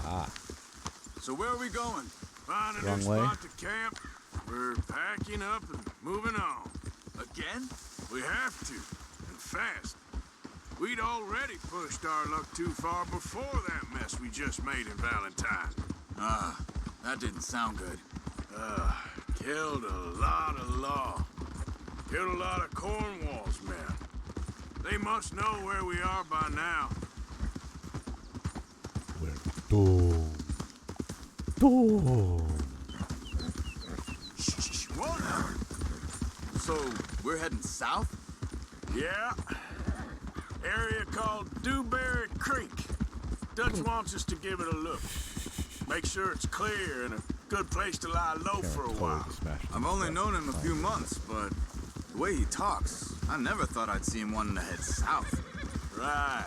Ah, so where are we going? Find a Wrong new way. spot to camp. We're packing up and moving on. Again? We have to, and fast. We'd already pushed our luck too far before that mess we just made in Valentine. That didn't sound good. Killed a lot of law. Killed a lot of Cornwall's men. They must know where we are by now. where to? Shh, whoa now. So, we're heading south? Yeah. Area called Dewberry Creek. Dutch wants us to give it a look. Make sure it's clear and a good place to lie low for a while. I've only known him a few months, but the way he talks, I never thought I'd see him wanting to head south. Right.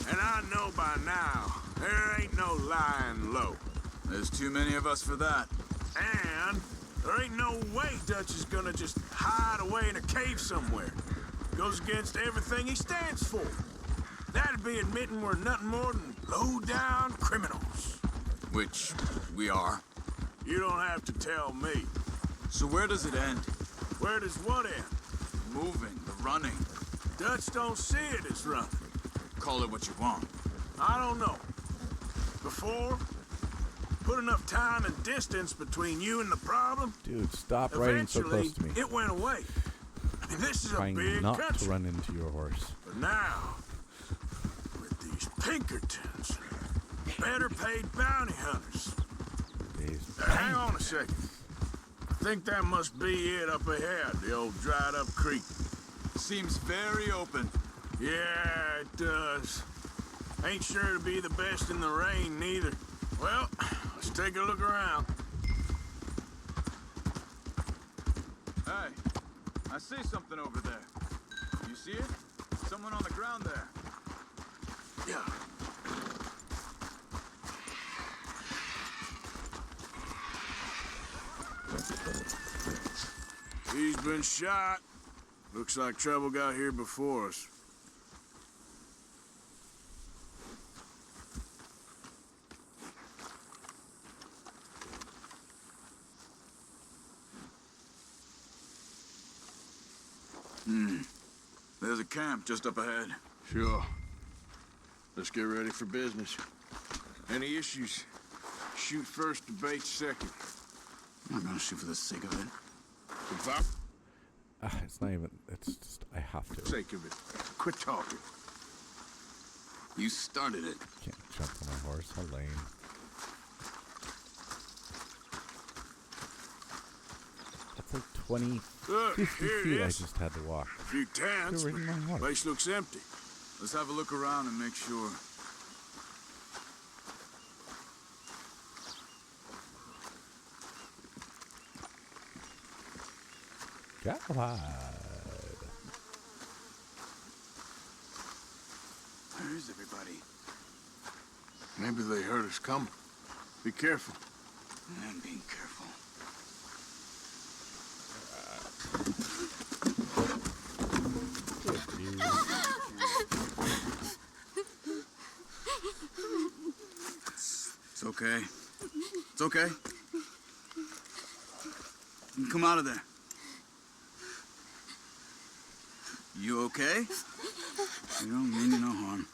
And I know by now, there ain't no lying low. There's too many of us for that. And there ain't no way Dutch is gonna just hide away in a cave somewhere. Goes against everything he stands for. That'd be admitting we're nothing more than low-down criminals. Which we are. You don't have to tell me. So where does it end? Where does what end? Moving, the running. Dutch don't see it as running. Call it what you want. I don't know. Before, put enough time and distance between you and the problem. Dude, stop riding so Eventually, close to me. it went away. I mean, this is a Trying big not country. to run into your horse. But now, with these Pinkertons, better paid bounty hunters. Hang on a second. I think that must be it up ahead, the old dried up creek. Seems very open. Yeah, it does. Ain't sure to be the best in the rain, neither. Well, let's take a look around. Hey, I see something over there. You see it? Someone on the ground there. Yeah. He's been shot. Looks like trouble got here before us. There's a camp just up ahead. Sure. Let's get ready for business. Any issues? Shoot first, debate second. I'm not gonna shoot for the sake of it. If I It's not even, it's just, I have to. sake of it. Quit talking. You started it. Can't jump on my horse. How lame. That's like 20, Look, 50 here feet it I is. just had to walk. A few tents, You're but riding my horse. place looks empty. Let's have a look around and make sure. God. Where's everybody? Maybe they heard us coming. Be careful. I'm being careful. It's okay. It's okay. You can come out of there. You okay? You don't mean you no harm.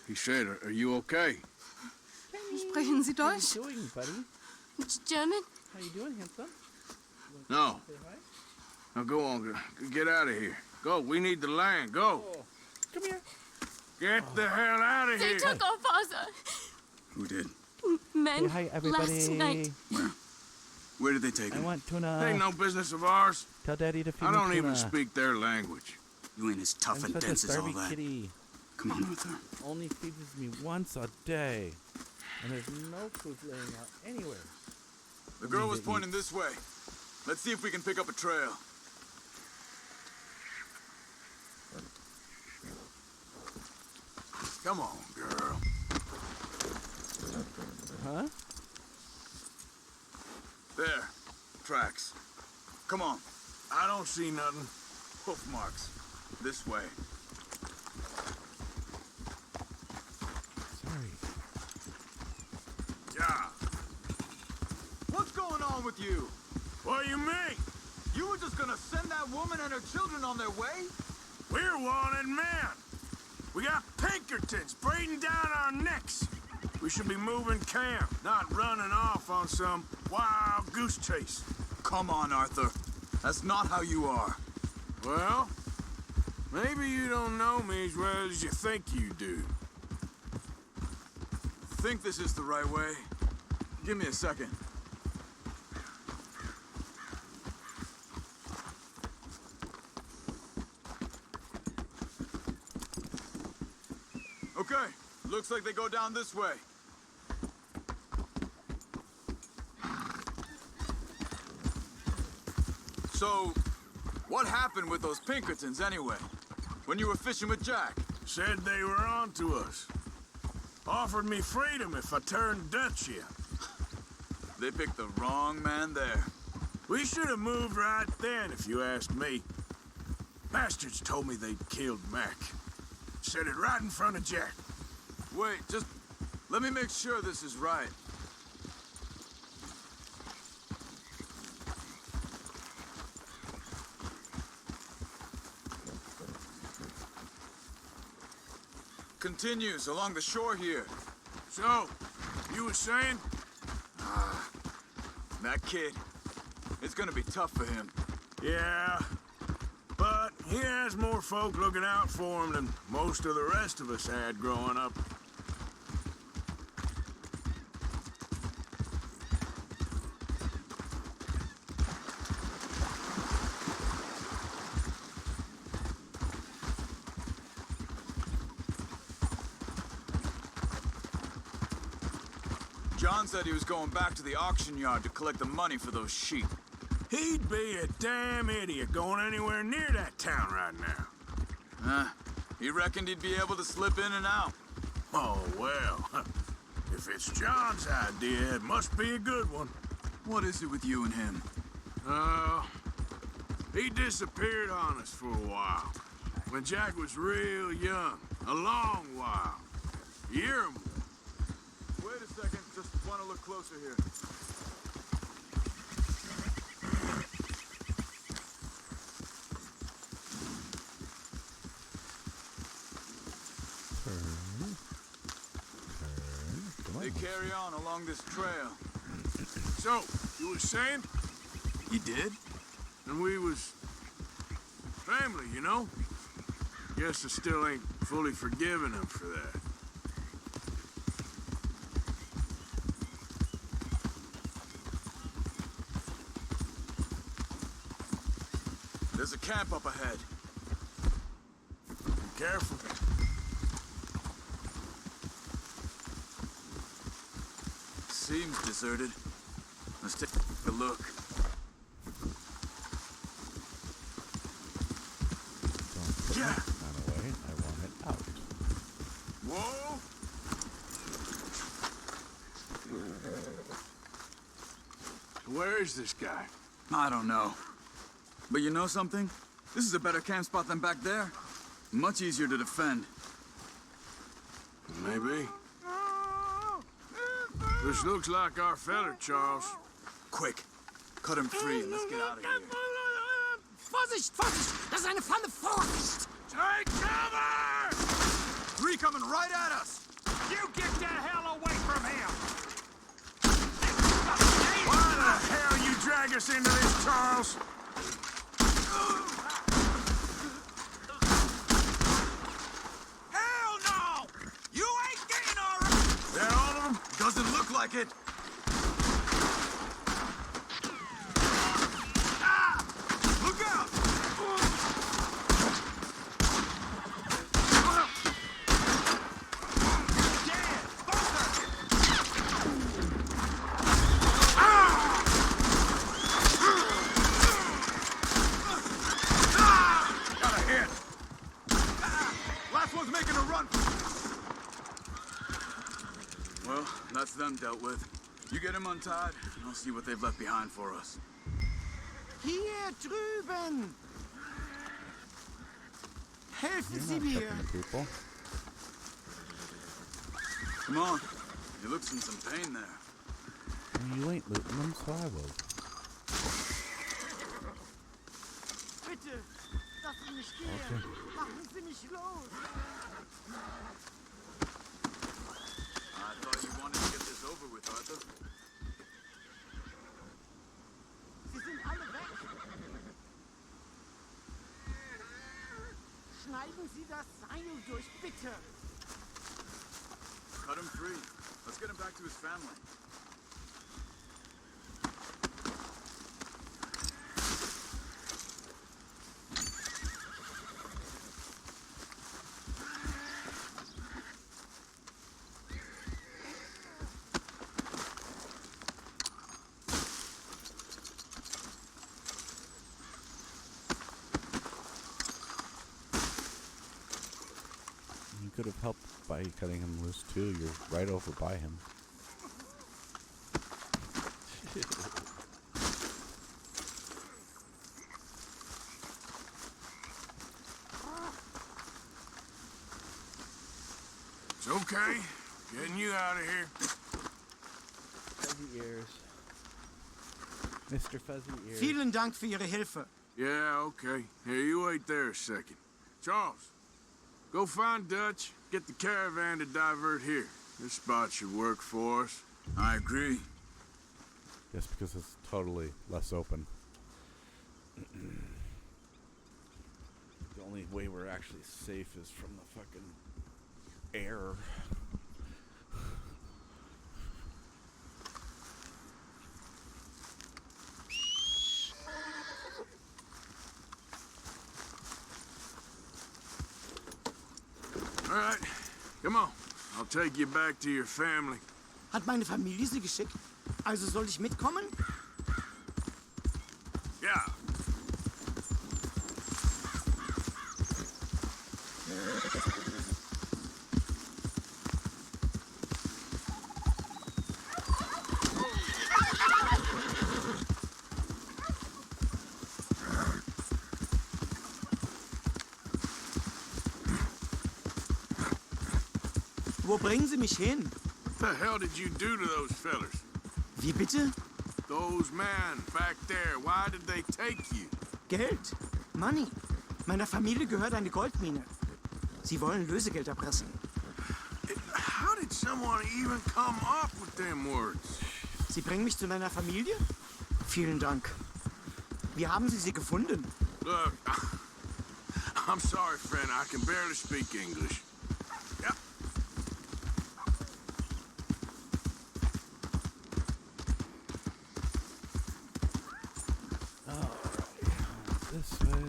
He said, are you okay? Sprechen Sie Deutsch? Doing, buddy? It's German? How you doing, handsome? No. Now go on. Get out of here. Go. We need the land. Go. Come here. Get the hell out of They here. took our father. Who did? Men Hey, hi, everybody. last night. Where did they take I him? want tuna. Ain't no business of ours. Tell Daddy to feed I me don't tuna. even speak their language. You ain't as tough I'm and such a dense as all starvy that. kitty. Come on, Arthur. Only feeds me once a day. And there's no food laying out anywhere. The girl was to eat. pointing this way. Let's see if we can pick up a trail. Come on, girl. Huh? There. Tracks. Come on. I don't see nothing. Hoof marks. This way. Sorry. Yeah. What's going on with you? What do you mean? You were just gonna send that woman and her children on their way? We're wanted men. We got Pinkertons breathing down our necks. We should be moving camp, not running off on some wild goose chase. Come on, Arthur. That's not how you are. Well, maybe you don't know me as well as you think you do. Think this is the right way? Give me a second. Okay, looks like they go down this way. So, what happened with those Pinkertons anyway? When you were fishing with Jack? Said they were on to us. Offered me freedom if I turned Dutch yet. They picked the wrong man there. We should have moved right then, if you ask me. Bastards told me they'd killed Mac. Said it right in front of Jack. Wait, just let me make sure this is right. Continues along the shore here. So, you were saying? That kid, it's gonna be tough for him. Yeah. But he has more folk looking out for him than most of the rest of us had growing up. John said he was going back to the auction yard to collect the money for those sheep. He'd be a damn idiot going anywhere near that town right now. He reckoned he'd be able to slip in and out. Oh, well. If it's John's idea, it must be a good one. What is it with you and him? He disappeared on us for a while. When Jack was real young. A long while. A year or more. Wait a second, just want to look closer here. They carry on along this trail. So, you was saying? You did? And we was family, you know? Guess I still ain't fully forgiven him for that. There's a camp up ahead. Be careful. Seems deserted. Let's take a look. Don't put Yeah. that gun away. I want it out. Whoa! Where is this guy? I don't know. But you know something? This is a better camp spot than back there. Much easier to defend. Maybe. This looks like our feller, Charles. Quick, cut him free and let's get out of here. Vorsicht, Vorsicht! Das ist eine Pfanne! Vorsicht! Take cover! Three coming right at us! You get the hell away from him! Why the hell you drag us into this, Charles? Hell no! You ain't getting our... They're all of them? Doesn't look like it. Look out! Got a hit. Last one's making a run. Well, that's them dealt with. You get them untied, and I'll see what they've left behind for us. Hier drüben! Helfen You're Sie not mir! tricking people. Come on. You look's in some pain there. Well, you ain't looting them, so I will. Bitte! Lass mich nicht gehen! Okay. Machen Sie mich los! I thought you wanted to get this over with, Arthur. Sie sind alle weg! Schneiden Sie das Seil durch, bitte! Cut him free. Let's get him back to his family. You could have helped by cutting him loose too. You're right over by him. It's okay. Getting you out of here. Fuzzy ears. Mr. Fuzzy Ears. Vielen Dank für Ihre Hilfe. Yeah, okay. Here, you wait there a second. Charles, go find Dutch. Get the caravan to divert here. This spot should work for us. I agree. Yes, because it's totally less open. The only way we're actually safe is from the fucking air. All right, come on. I'll take you back to your family. Hat meine Familie Sie geschickt? Also soll ich mitkommen? Yeah. Wo bringen Sie mich hin? What the hell did you do to those fellers? Wie bitte? Those men back there, why did they take you? Geld. Money. Meiner Familie gehört eine Goldmine. Sie wollen Lösegeld erpressen. How did someone even come up with them words? Sie bringen mich zu meiner Familie? Vielen Dank. Wie haben Sie sie gefunden? Look, I'm sorry, friend. I can barely speak English. Yeah. This way.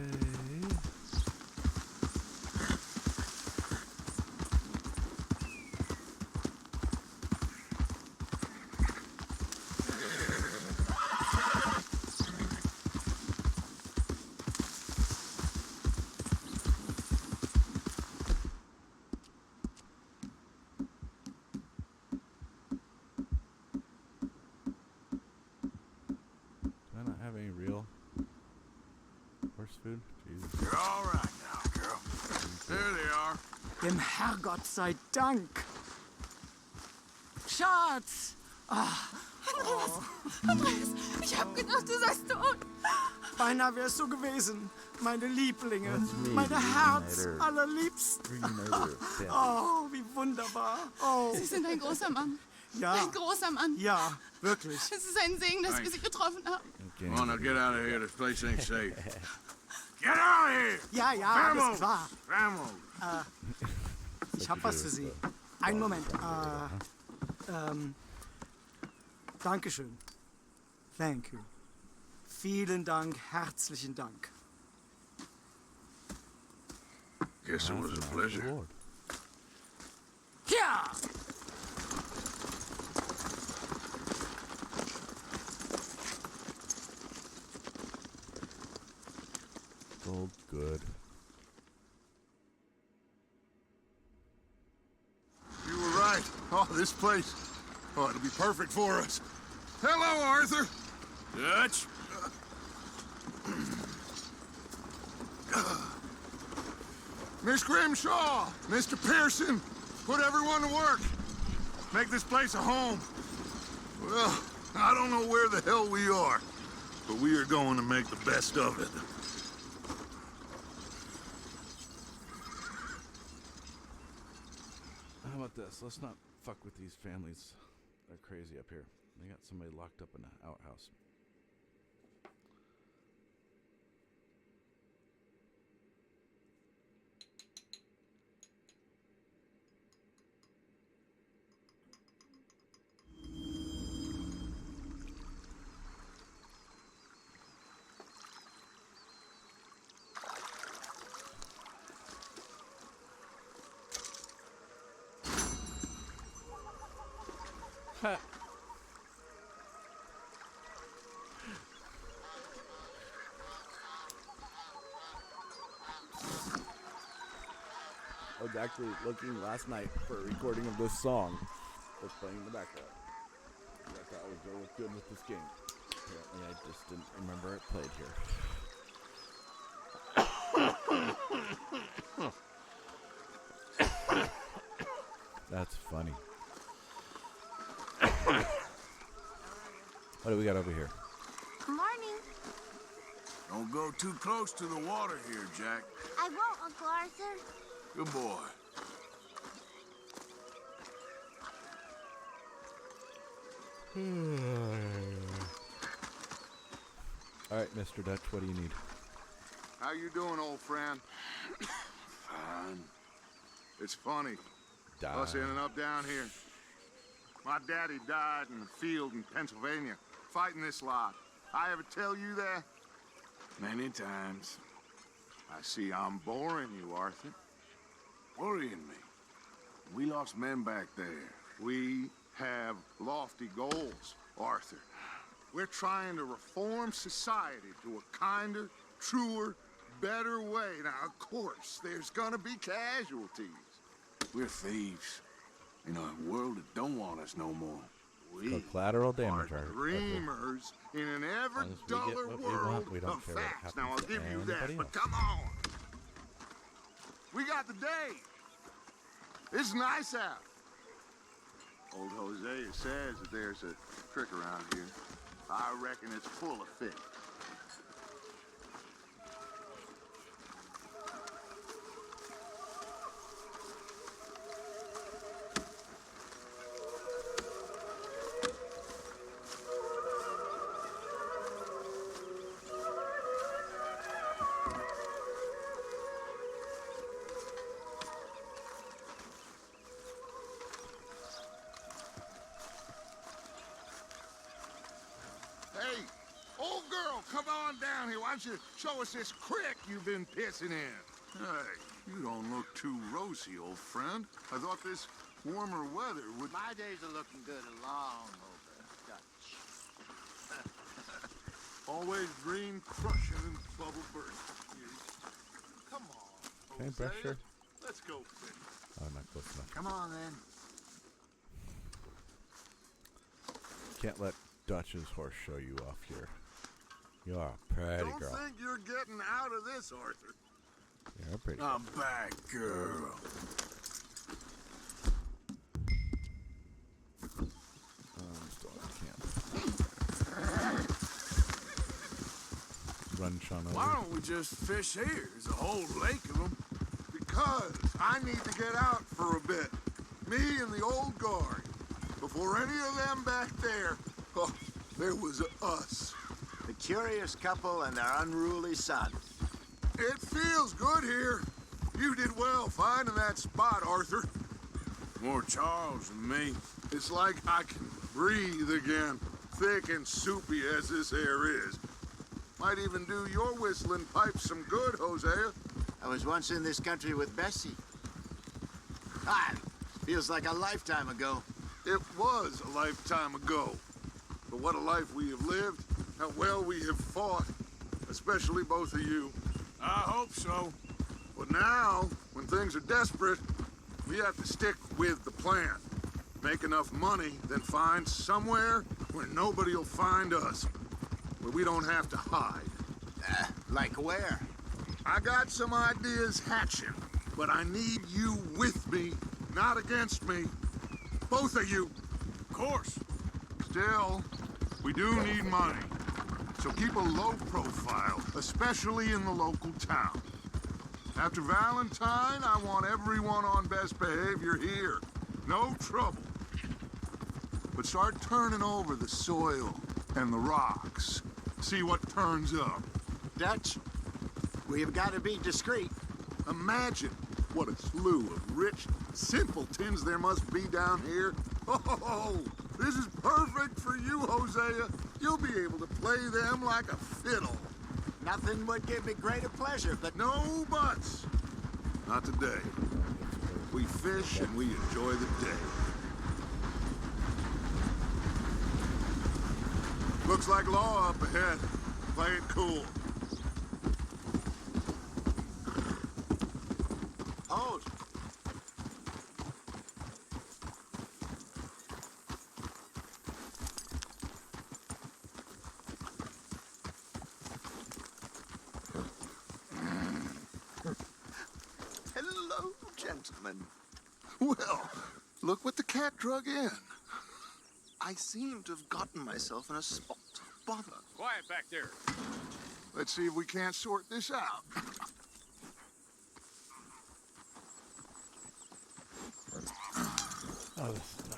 Do I not have any real horse food? Jesus. You're all right now, girl. There they are. Dem Herrgott sei Dank. Schatz! Andreas, ich hab gedacht, du seist tot. Beinahe wär's so gewesen. Meine Lieblinge. That's me, Meine Herz Reunited. allerliebsten. Reunited. Damn. Oh, wie wunderbar. Oh, Sie sind ein großer Mann. ja. Ein großer Mann. Ja, wirklich. Es ist ein Segen, dass wir Sie getroffen haben. Okay. Come on, now get out of here. This place ain't safe. Get out of here! Ja, ja, alles klar. Vamos! Ich hab was für Sie. Einen Moment. Dankeschön. Thank you. Vielen Dank, herzlichen Dank. Guess it was a pleasure. Lord. Ja! Oh, good. You were right. Oh, this place. Oh, it'll be perfect for us. Hello, Arthur. Dutch? Miss Grimshaw, Mr. Pearson, put everyone to work. Make this place a home. Well, I don't know where the hell we are, but we are going to make the best of it. How about this? Let's not fuck with these families. They're crazy up here. They got somebody locked up in an outhouse. I was actually looking last night for a recording of this song that's playing in the background. I thought I was really good with this game. Apparently, I just didn't remember it played here. That's funny. What do we got over here? Morning. Don't go too close to the water here, Jack. I won't, Uncle Arthur. Good boy. All right, Mr. Dutch, what do you need? How you doing, old friend? Fine. It's funny. Die. Us ending up down here. My daddy died in the field in Pennsylvania, fighting this lot. I ever tell you that? Many times. I see I'm boring you, Arthur. Worrying me. We lost men back there. We have lofty goals, Arthur. We're trying to reform society to a kinder, truer, better way. Now, of course, there's gonna be casualties. We're thieves. In a world that don't want us no more. We So collateral damage, are Arthur. dreamers in an ever As long as we get duller what we world want, we don't of care what facts. Now, I'll happens to give you that, anybody but else. come on. We got the day. It's nice out. Old Hosea says that there's a trick around here. I reckon it's full of fish. Come on down here. Why don't you show us this creek you've been pissing in? Hey, you don't look too rosy, old friend. I thought this warmer weather would... My days are looking good along over Dutch. Always green crushing and bubble bursting. Come on, Can I brush Hosea. her? Let's go fish. Oh, not close enough. Come on, then. Can't let Dutch's horse show you off here. You are a pretty Don't girl. think you're getting out of this, Arthur. You're a pretty I'm back, girl. I'm still at camp. Run, Sean, over. Why don't we just fish here? There's a whole lake of them. Because I need to get out for a bit. Me and the old guard. Before any of them back there, oh, there was us. The curious couple and their unruly son. It feels good here. You did well finding that spot, Arthur. More Charles than me. It's like I can breathe again, thick and soupy as this air is. Might even do your whistling pipes some good, Hosea. I was once in this country with Bessie. Feels like a lifetime ago. It was a lifetime ago. But what a life we have lived, how well we have fought, especially both of you. I hope so. But now, when things are desperate, we have to stick with the plan. Make enough money, then find somewhere where nobody will find us. Where we don't have to hide. Like where? I got some ideas hatching, but I need you with me, not against me. Both of you. Of course. Still, we do need money. So keep a low profile, especially in the local town. After Valentine, I want everyone on best behavior here. No trouble. But start turning over the soil and the rocks. See what turns up. Dutch, we've got to be discreet. Imagine what a slew of rich simpletons there must be down here. Oh, this is perfect for you, Hosea. You'll be able to play them like a fiddle. Nothing would give me greater pleasure, but... No buts. Not today. We fish and we enjoy the day. Looks like law up ahead. Play it cool. Hold. Hello, gentlemen. Well, look what the cat drug in. I seem to have gotten myself in a spot of bother. Quiet back there. Let's see if we can't sort this out.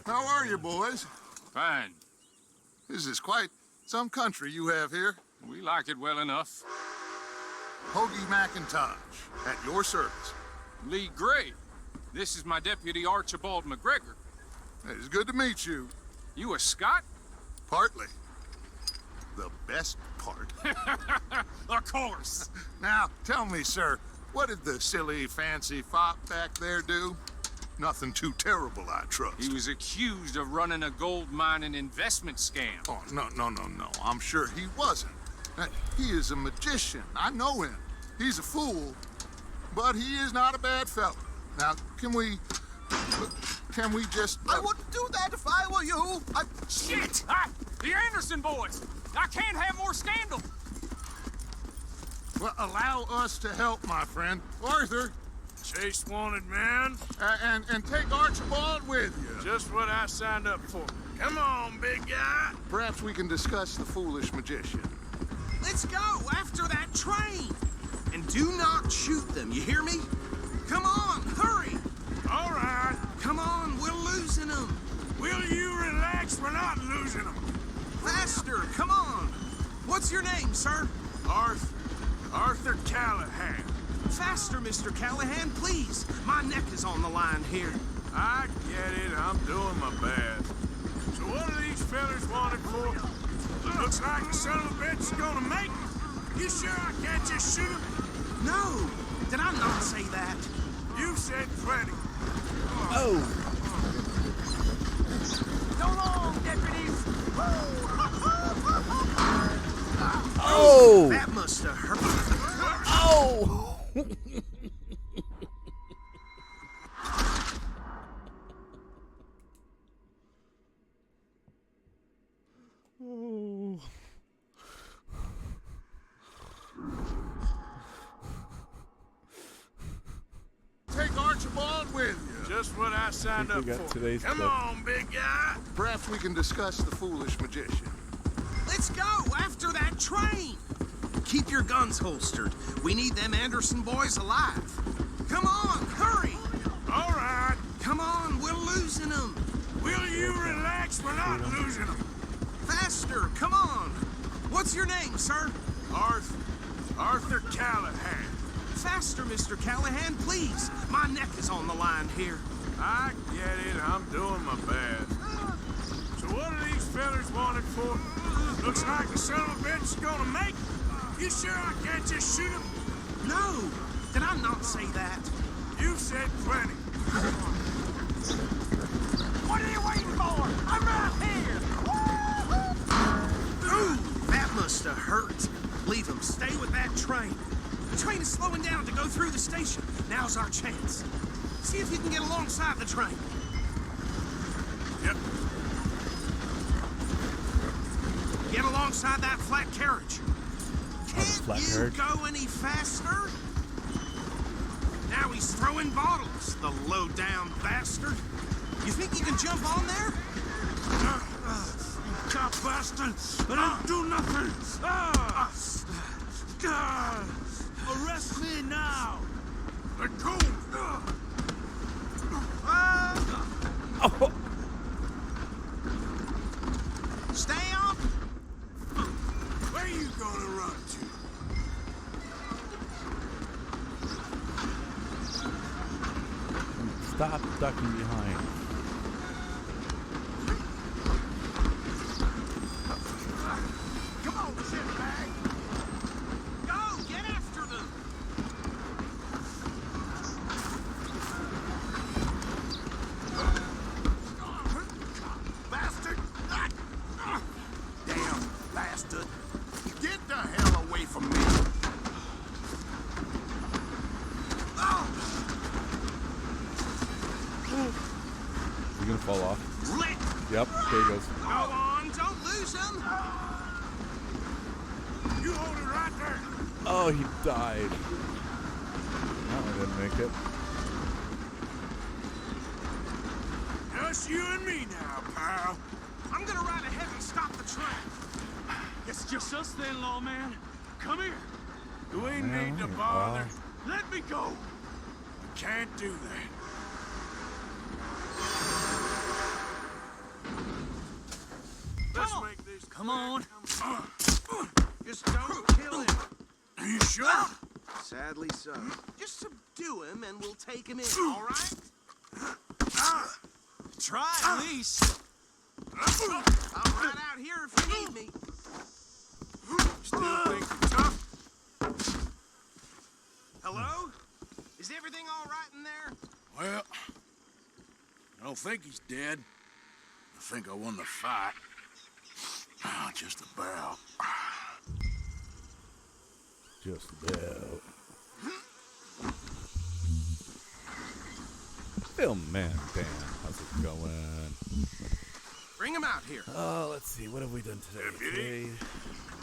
How are you, boys? Fine. This is quite some country you have here. We like it well enough. Hoagie McIntosh, at your service. Lee Gray. This is my deputy, Archibald McGregor. It's good to meet you. You a Scot? Partly. The best part. Of course. Now, tell me, sir, what did the silly, fancy fop back there do? Nothing too terrible, I trust. He was accused of running a gold mining investment scam. Oh, no. I'm sure he wasn't. He is a magician. I know him. He's a fool, but he is not a bad fellow. Now, can we just... I wouldn't do that if I were you. Shit! The Anderson boys! I can't have more scandal! Well, allow us to help, my friend. Arthur. Chase wanted man. And take Archibald with you. Just what I signed up for. Come on, big guy. Perhaps we can discuss the foolish magician. Let's go after that train. And do not shoot them, you hear me? Come on, hurry. All right. Come on, we're losing them. Will you relax? We're not losing them. Faster, come on. What's your name, sir? Arthur Callahan. Faster, Mr. Callahan, please. My neck is on the line here. I get it. I'm doing my best. So what are these fellas wanted for? Looks like the son of a bitch is gonna make it. You sure I can't just shoot him? No! Did I not say that? You said plenty. Oh! So long, deputies! Oh! That must have hurt. Oh! Oh. Take Archibald with you. Just what I signed up we got for. today's Come clip. on, big guy. Perhaps we can discuss the foolish magician. Let's go after that train. Keep your guns holstered. We need them Anderson boys alive. Come on, hurry. All right. Come on, we're losing them. Will you relax? We're not losing them. Faster, come on. What's your name, sir? Arthur Callahan. Faster, Mr. Callahan, please. My neck is on the line here. I get it. I'm doing my best. So what are these fellers wanted for? Looks like the son of a bitch is gonna make it. You sure I can't just shoot him? No! Did I not say that? You said plenty. What are you waiting for? I'm right here! Ooh, that must have hurt. Leave him. Stay with that train. The train is slowing down to go through the station. Now's our chance. See if you can get alongside the train. Yep. Get alongside that flat carriage. Can't you go any faster? Now he's throwing bottles, the low-down bastard. You think you can jump on there? Cop bastard! I didn't do nothing! Arrest me now! Let go! Stay on! Where you gonna run to? Stop ducking behind. Come on, shitbag! Go! Get after them! Bastard! Damn bastard. Get the hell away from me. You gonna fall off? Yep, there he goes. Go on, don't lose him! You hold it right there! Oh, he died. No, I didn't make it. Just you and me now, pal. I'm gonna ride ahead and stop the train. It's just us then, lawman. Come here. We need to bother. Let me go. I can't do that. Let's make this. Come on. Just don't kill him. Are you sure? Sadly so. Just subdue him and we'll take him in, all right? Try at least. I'm right out here if you need me. Still think you're tough? Hello? Is everything all right in there? Well, I don't think he's dead. I think I won the fight. Just about. Just about. Film man, Dan, how's it going? Bring him out here. Let's see, what have we done today?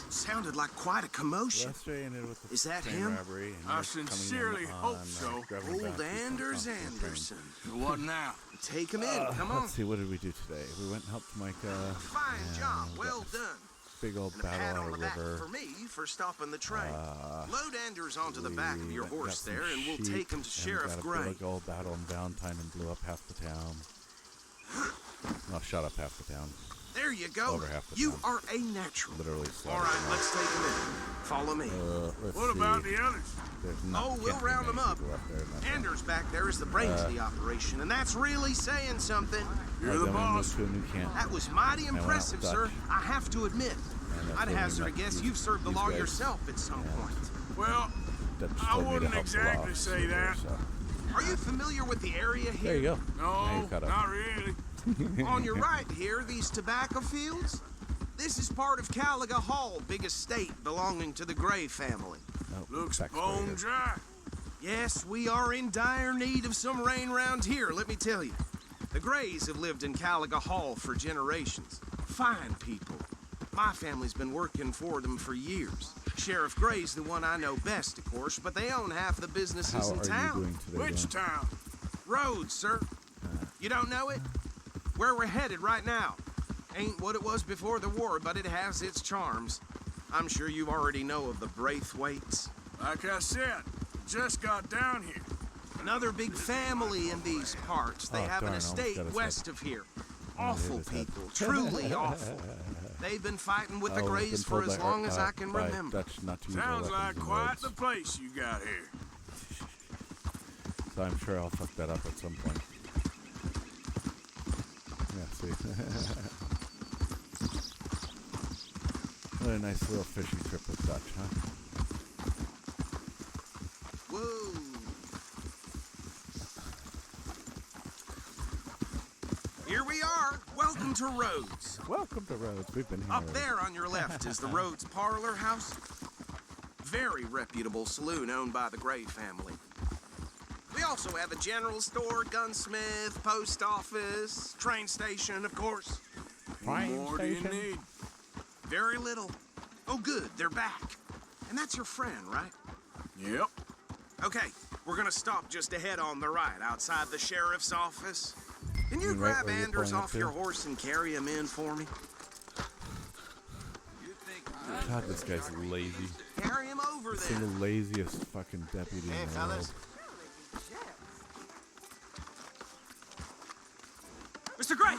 Sounded like quite a commotion. Yesterday ended with the Is that train him? robbery. And I next coming in sincerely on, hope so. grabbing Old back Anders people off the train. Anderson. What now? Take him in, come on. Let's see, what did we do today? We went and helped Micah. Fine and job, we well got done. Big old And a pat battle on out the of back river. for me for stopping the train. Load Anders onto the back of your We horse got some there, and we'll sheep take him to and Sheriff got a Gray. big old battle in Valentine and blew up half the town. No, shut up half the town. There you go. Over half the You town. are a natural. Literally All slaughtered right, them all. let's take him in. Follow me. Let's What see. about the others? There's not, Oh, we'll can't be round many them up. people there in that town. Anders back there is the brains of the operation, and that's really saying something. You're Then the we boss. moved to a new camp. That was mighty went out impressive, Dutch. sir. I have to admit. I'd hazard a guess you've served the law yourself at some point. Well, I wouldn't exactly say that. Are you familiar with the area here? There you go. No, not really. On your right here, these tobacco fields? This is part of Caliga Hall, big estate belonging to the Gray family. Looks bone dry. Yes, we are in dire need of some rain round here, let me tell you. The Grays have lived in Caliga Hall for generations. Fine people. My family's been working for them for years. Sheriff Gray's the one I know best, of course, but they own half the businesses in town. Which town? Rhodes, sir. You don't know it? Where we're headed right now. Ain't what it was before the war, but it has its charms. I'm sure you already know of the Braithwaites. Like I said, just got down here. Another big family in these parts. They have an estate west of here. Awful people, truly awful. They've been fighting with the Grays for as long as I can remember. Sounds like quite the place you got here. So I'm sure I'll fuck that up at some point. Yeah, see. What a nice little fishing trip with Dutch, huh? Whoa. Here we are. Welcome to Rhodes. Welcome to Rhodes. We've been here. Up there on your left is the Rhodes Parlor House. Very reputable saloon owned by the Gray family. We also have a general store, gunsmith, post office, train station, of course. What more do you need? Very little. Oh, good. They're back. And that's your friend, right? Yep. Okay, we're gonna stop just ahead on the right, outside the sheriff's office. Can you grab Anders off your horse and carry him in for me? God, this guy's lazy. Carry him over there. Single laziest fucking deputy in the world. Mr. Gray!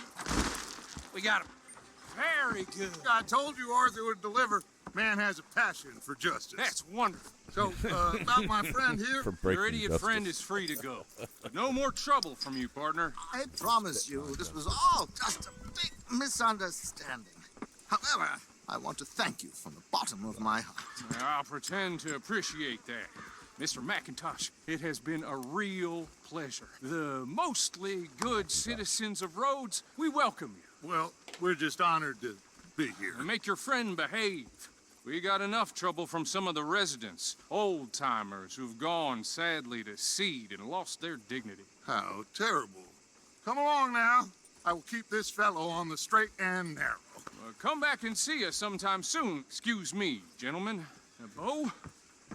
We got him. Very good. I told you Arthur would deliver. Man has a passion for justice. That's wonderful. So, about my friend here? Your idiot friend is free to go. No more trouble from you, partner. I promise you, this was all just a big misunderstanding. However, I want to thank you from the bottom of my heart. I'll pretend to appreciate that. Mr. McIntosh, it has been a real pleasure. The mostly good citizens of Rhodes, we welcome you. Well, we're just honored to be here. And make your friend behave. We got enough trouble from some of the residents, old-timers who've gone, sadly, to seed and lost their dignity. How terrible. Come along now. I will keep this fellow on the straight and narrow. Come back and see us sometime soon. Excuse me, gentlemen. Bo,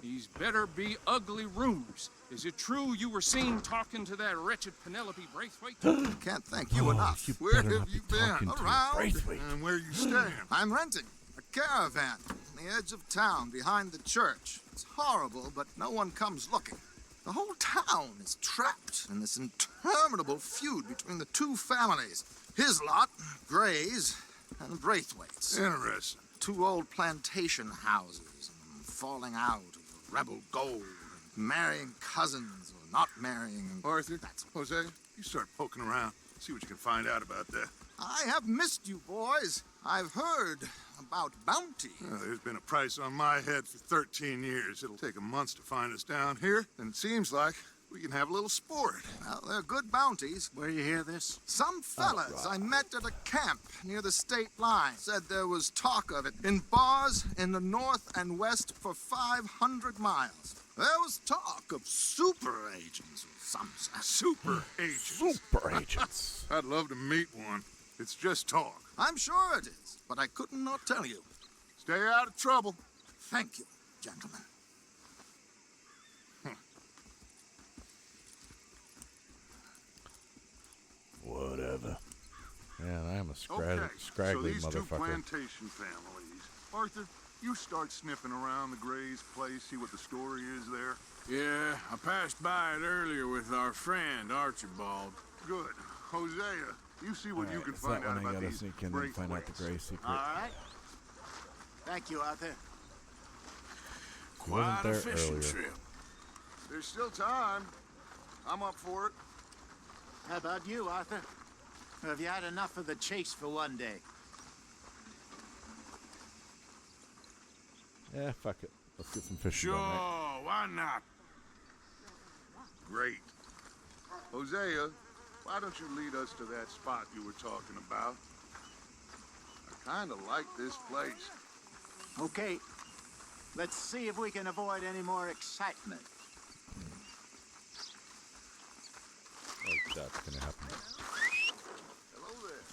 these better be ugly rumors. Is it true you were seen talking to that wretched Penelope Braithwaite? Can't thank you enough. Where have you been? Around. And where you staying? I'm renting a caravan on the edge of town behind the church. It's horrible, but no one comes looking. The whole town is trapped in this interminable feud between the two families. His lot, Gray's, and Braithwaite's. Interesting. Two old plantation houses, and falling out of rebel gold, and marrying cousins or not marrying. Arthur, Jose, you start poking around. See what you can find out about that. I have missed you, boys. I've heard about bounty. Well, there's been a price on my head for 13 years. It'll take 'em months to find us down here, and it seems like we can have a little sport. Well, they're good bounties. Where you hear this? Some fellas I met at a camp near the state line said there was talk of it in bars in the north and west for 500 miles. There was talk of super agents or something. Super agents? Super agents. I'd love to meet one. It's just talk. I'm sure it is, but I couldn't not tell you. Stay out of trouble. Thank you, gentlemen. Whatever. Man, I am a Okay, scraggly so these two motherfucker. plantation families. Arthur, you start sniffing around the Gray's place, see what the story is there. Yeah, I passed by it earlier with our friend, Archibald. Good. Hosea, you see what you can Is find that out when I about gotta these sneak in and find out the Gray secret? All right. Thank you, Arthur. Quite a there fishing earlier. trip. There's still time. I'm up for it. How about you, Arthur? Or have you had enough of the chase for one day? Yeah, fuck it. Let's get some fish. Sure, why not? Great. Hosea, why don't you lead us to that spot you were talking about? I kind of like this place. Okay. Let's see if we can avoid any more excitement. Oh, that's gonna happen. Hello there.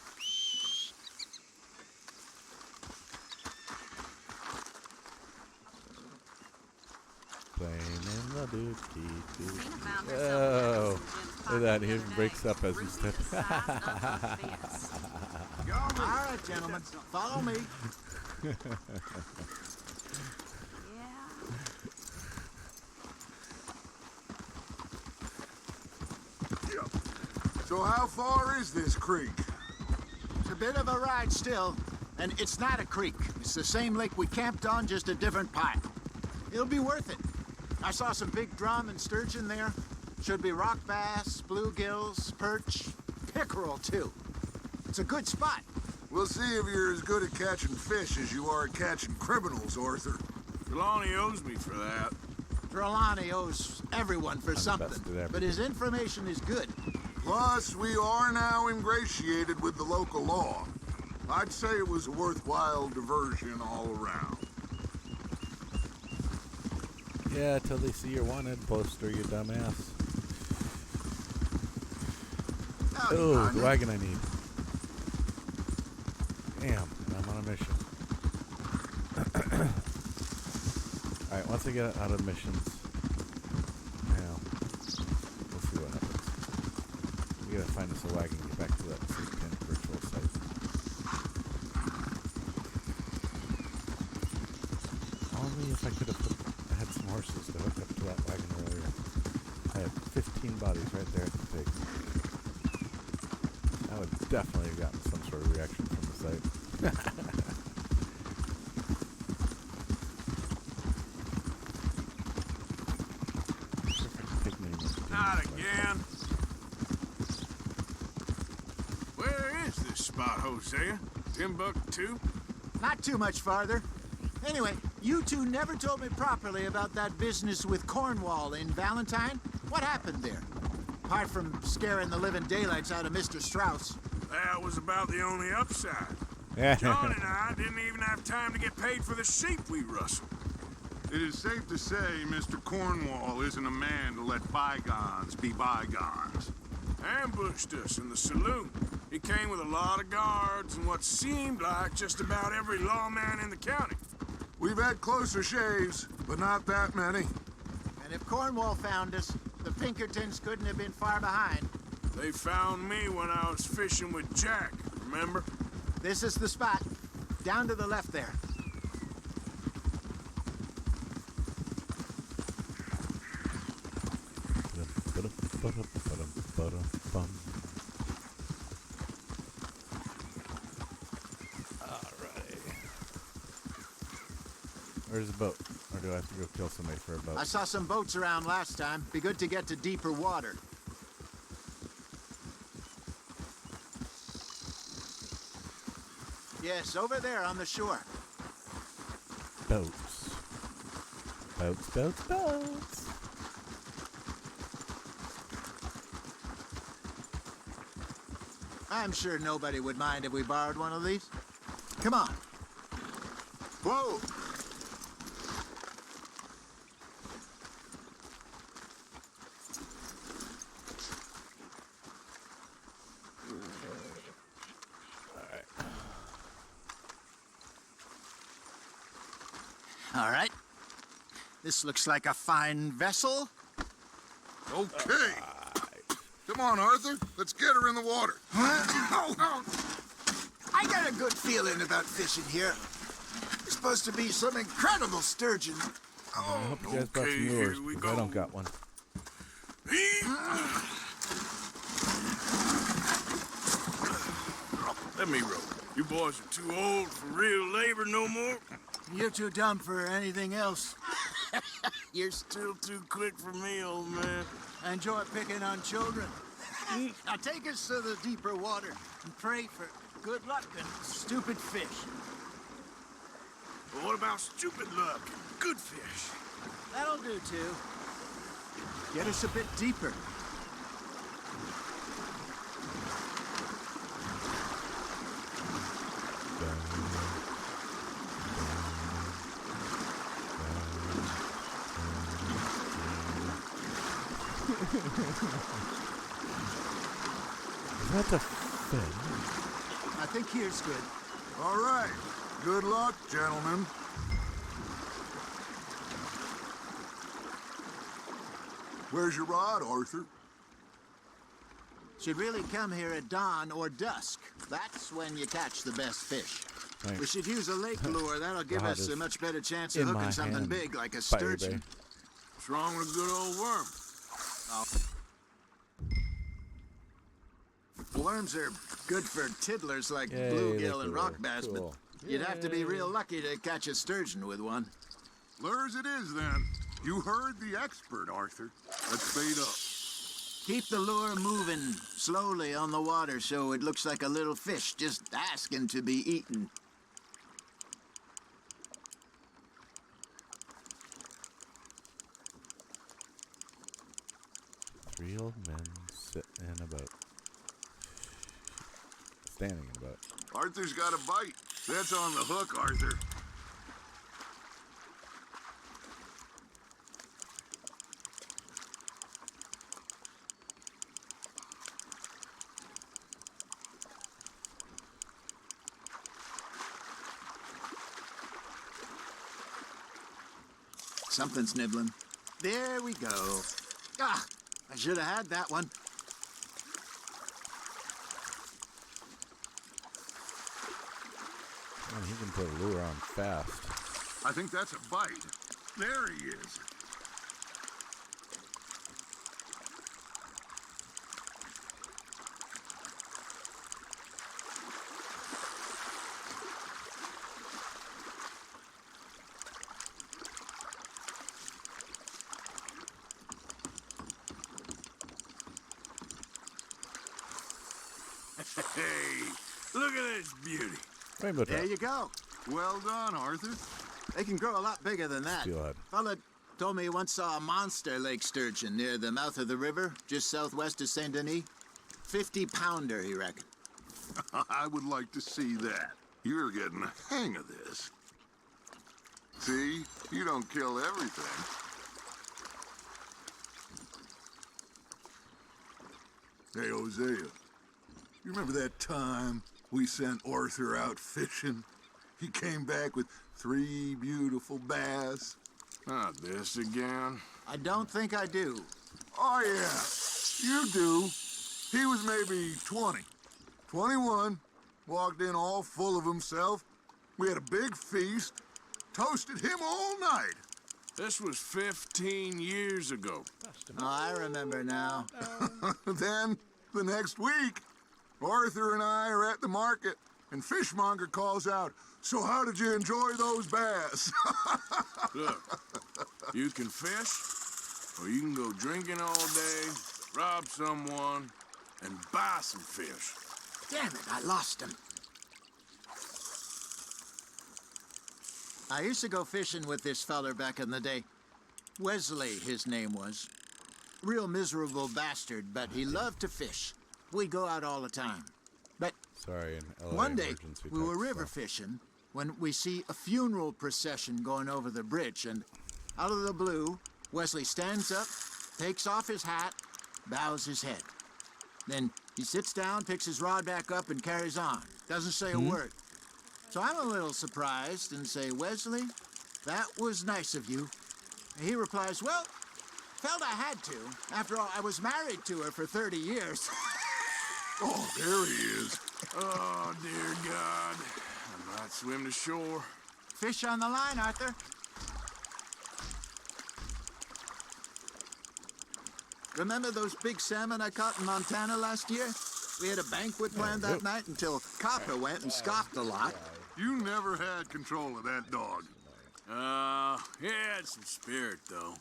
Playing in the dookie. Oh, look at that. He even breaks up as he steps. All right, gentlemen. Follow me. So how far is this creek? It's a bit of a ride still, and it's not a creek. It's the same lake we camped on, just a different pipe. It'll be worth it. I saw some big drum and sturgeon there. Should be rock bass, bluegills, perch, pickerel too. It's a good spot. We'll see if you're as good at catching fish as you are at catching criminals, Arthur. Trelawney owes me for that. Trelawney owes everyone for something, but his information is good. Plus, we are now ingratiated with the local law. I'd say it was a worthwhile diversion all around. Yeah, till they see your wanted poster, you dumbass. Oh, the wagon I need. Damn, I'm on a mission. Alright, once I get out of missions, now, we'll see what happens. We gotta find us a wagon and get back to that satanic ritual site. Only if I could have had some horses to hook up to that wagon earlier. I had 15 bodies right there at the pig. I would definitely have gotten some sort of reaction from the site. Not again. Where is this spot, Hosea? Timbuktu? Not too much farther. Anyway, you two never told me properly about that business with Cornwall in Valentine. What happened there? Apart from scaring the living daylights out of Mr. Strauss. That was about the only upside. Yeah. John and I didn't even have time to get paid for the sheep we rustled. It is safe to say Mr. Cornwall isn't a man to let bygones be bygones. Ambushed us in the saloon. He came with a lot of guards and what seemed like just about every lawman in the county. We've had closer shaves, but not that many. And if Cornwall found us, the Pinkertons couldn't have been far behind. They found me when I was fishing with Jack, remember? This is the spot. Down to the left there. Where's the boat? Or do I have to go kill somebody for a boat? I saw some boats around last time. Be good to get to deeper water. Yes, over there on the shore. Boats. Boats, boats, boats. I'm sure nobody would mind if we borrowed one of these. Come on. Whoa! All right. This looks like a fine vessel. Okay. Come on, Arthur. Let's get her in the water. I got a good feeling about fishing here. It's supposed to be some incredible sturgeon. I hope you guys brought some lures, because I don't got one. Let me row. You boys are too old for real labor no more. You're too dumb for anything else. You're still too quick for me, old man. I enjoy picking on children. Now take us to the deeper water and pray for good luck and stupid fish. But what about stupid luck and good fish? That'll do, too. Get us a bit deeper. Is that the fin? I think here's good. All right. Good luck, gentlemen. Where's your rod, Arthur? Should really come here at dawn or dusk. That's when you catch the best fish. Thanks. We should use a lake lure. That'll give Rod us a is much better chance of in hooking my something hand, big like a Fire sturgeon. Bay. What's wrong with a good old worm? Oh. Worms are good for tiddlers like Yay, bluegill lake and lure. rock bass, Cool. but you'd have to be real lucky to catch a sturgeon with one. Lures it is, then. You heard the expert, Arthur. Let's bait up. Keep the lure moving slowly on the water so it looks like a little fish just asking to be eaten. Three old men sitting in a boat. Standing in a boat. Arthur's got a bite. That's on the hook, Arthur. Something's nibbling. There we go. Ah, I should have had that one. Man, he can put a lure on fast. I think that's a bite. There he is. Hey, look at this beauty. Rainbow There trout. you go. Well done, Arthur. They can grow a lot bigger than that. Steelhead. Fella told me he once saw a monster lake sturgeon near the mouth of the river, just southwest of Saint Denis. 50-pounder, he reckoned. I would like to see that. You're getting the hang of this. See? You don't kill everything. Hey, Hosea. You remember that time we sent Arthur out fishing? He came back with 3 beautiful bass. Not this again. I don't think I do. Oh, yeah. You do. He was maybe 20. 21. Walked in all full of himself. We had a big feast. Toasted him all night. This was 15 years ago. Oh, I remember now. Then, the next week, Arthur and I are at the market, and Fishmonger calls out, "So how did you enjoy those bass?" Look, you can fish, or you can go drinking all day, rob someone, and buy some fish. Damn it, I lost him. I used to go fishing with this feller back in the day. Wesley, his name was. Real miserable bastard, but he loved to fish. We'd go out all the time. But Sorry, an LA one day, emergency we were text, river so. fishing when we see a funeral procession going over the bridge, and out of the blue, Wesley stands up, takes off his hat, bows his head. Then he sits down, picks his rod back up, and carries on. Doesn't say a word. So I'm a little surprised and say, "Wesley, that was nice of you." And he replies, "Well, felt I had to. After all, I was married to her for 30 years. Oh, there he is. Oh, dear God. I might swim to shore. Fish on the line, Arthur. Remember those big salmon I caught in Montana last year? We had a banquet planned that night until Copper went and scoffed a lot. You never had control of that dog. He had some spirit, though.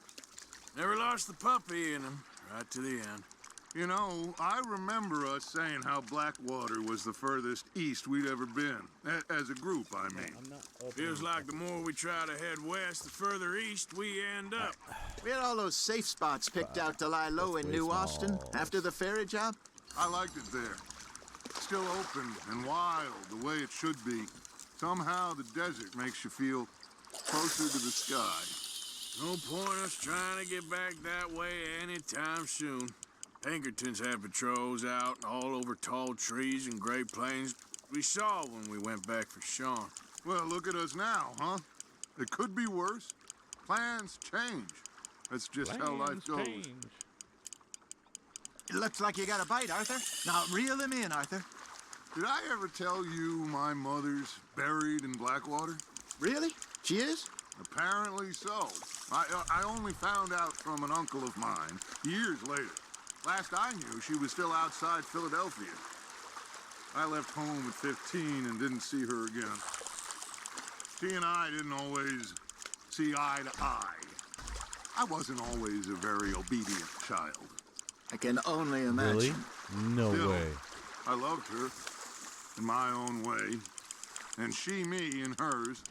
Never lost the puppy in him, right to the end. You know, I remember us saying how Blackwater was the furthest east we'd ever been. As a group, I mean. Feels like the more we try to head west, the further east we end up. We had all those safe spots picked out to lie low in New Austin after the ferry job. I liked it there. Still open and wild, the way it should be. Somehow the desert makes you feel closer to the sky. No point us trying to get back that way anytime soon. Pinkertons had patrols out all over tall trees and Great Plains. We saw when we went back for Sean. Well, look at us now, huh? It could be worse. Plans change. That's just how life goes. It looks like you got a bite, Arthur. Now, reel him in, Arthur. Did I ever tell you my mother's buried in Blackwater? Really? She is? Apparently so. I only found out from an uncle of mine years later. Last I knew, she was still outside Philadelphia. I left home at 15 and didn't see her again. She and I didn't always see eye to eye. I wasn't always a very obedient child. I can only imagine. Really? No Still, way. I loved her in my own way, and she me in hers.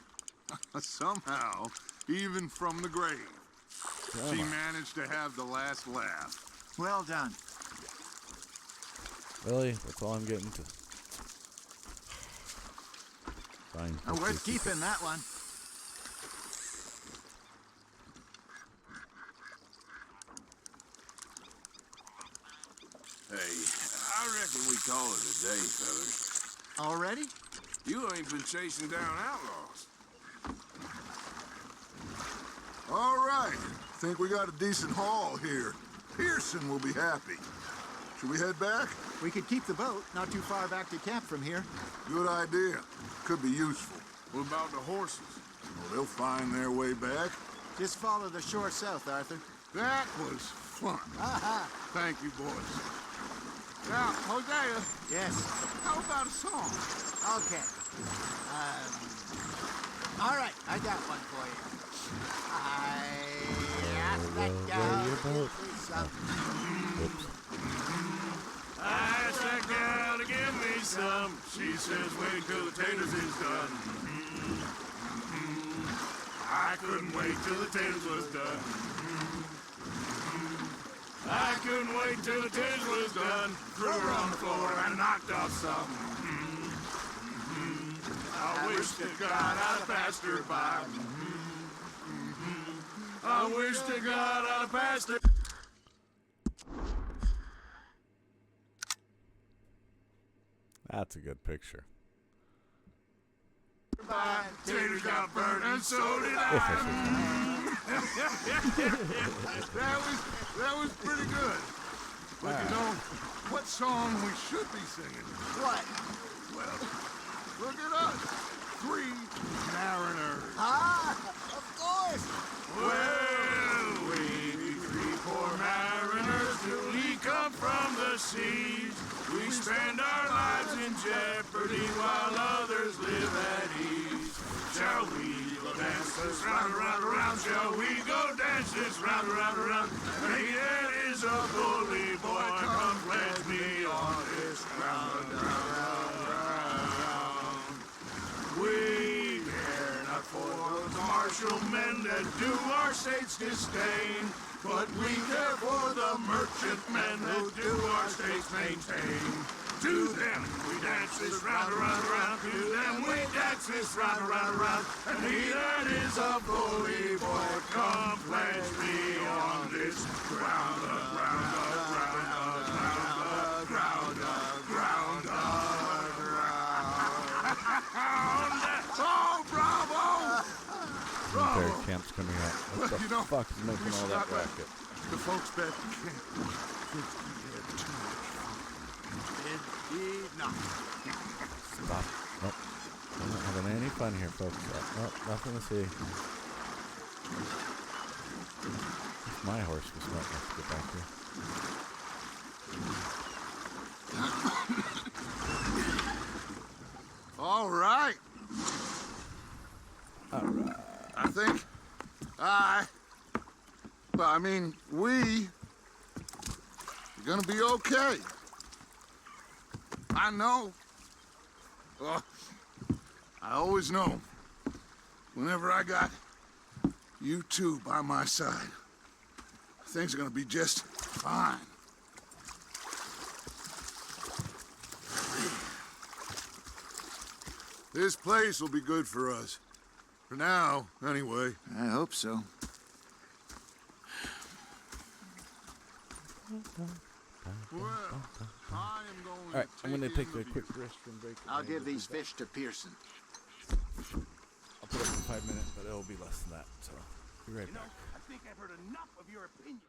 Somehow, even from the grave, she managed to have the last laugh. Well done. Really? That's all I'm getting to. Fine. Worth keeping, that one. Hey, I reckon we call it a day, fellas. Already? You ain't been chasing down outlaws. All right. Think we got a decent haul here. Pearson will be happy. Should we head back? We could keep the boat not too far back to camp from here. Good idea. Could be useful. What about the horses? Well, they'll find their way back. Just follow the shore south, Arthur. That was fun. Thank you, boys. Now, Hosea. Yes? How about a song? Okay. All right, I got one for you. I asked that gal to give me some. I asked that gal to give me some. She says, wait till the taters is done. I couldn't wait till the taters was done. I couldn't wait till the taters was done. Threw her on the floor and knocked off some. I wish to God I'd have passed her by. I wish to God I'd have passed her. That's a good picture. Taters got burned and so did I. That was pretty good. But you know, what song we should be singing? What? Well, look at us. 3 mariners. Of course. Well, we be 3 poor mariners till we come from the seas. We spend our lives in jeopardy while others live at ease. Shall we go dance this round, around, around? Shall we go dance this round, around, around? Hey, that is a bully boy. Come pledge me on this ground, round. We care not for those martial men that do our state's disdain, but we care for the merchantmen who do our states maintain. To them we dance this round, around, around. To them we dance this round, around, around. And he that is a bully boy, come pledge me on this ground, ground, ground, ground, ground, ground, ground. Oh, bravo! Military camp's coming out. What the fuck is making all that racket? The folks back in camp think we had too much fun. Indeed not. Stop. Nope. I'm not having any fun here, folks. Nope, nothing to see. If my horse was smart enough to get back here. All right. All right. I think we gonna be okay. I know. I always know. Whenever I got you two by my side, things are gonna be just fine. This place will be good for us. For now, anyway. I hope so. All right, I'm gonna take a quick restroom break. I'll give these fish to Pearson. I'll put up for 5 minutes, but it'll be less than that. So, be right back. I think I've heard enough of your opinion.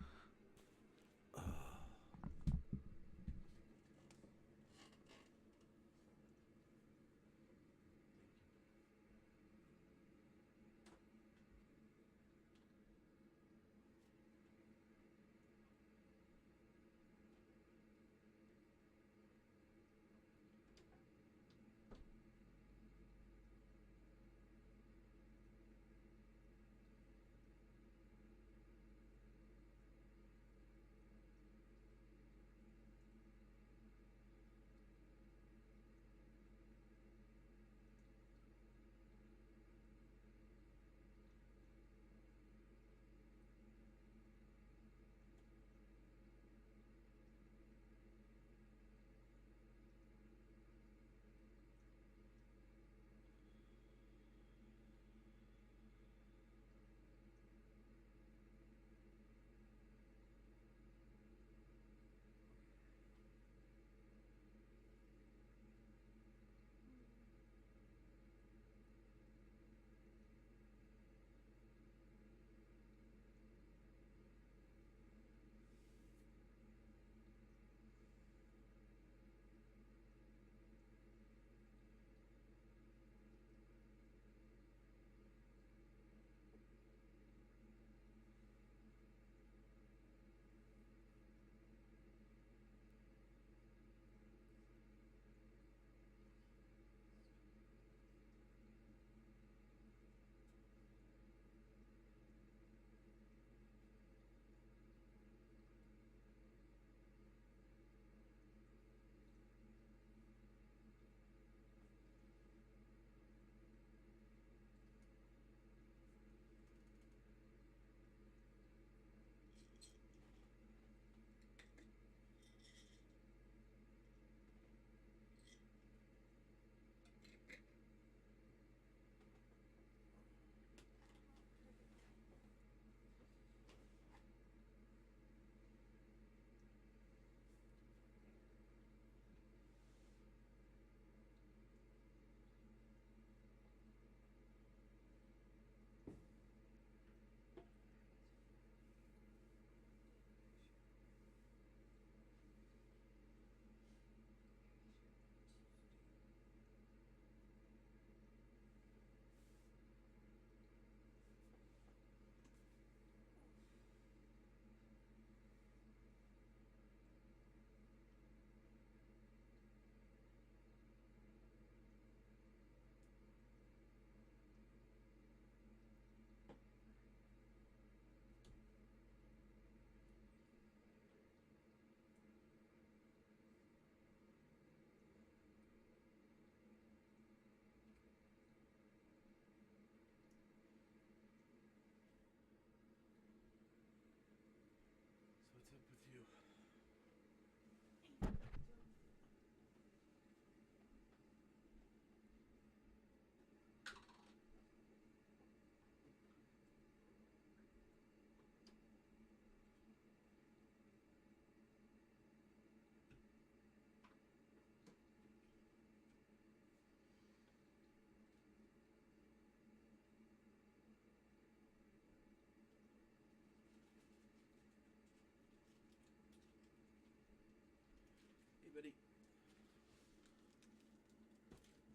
Buddy.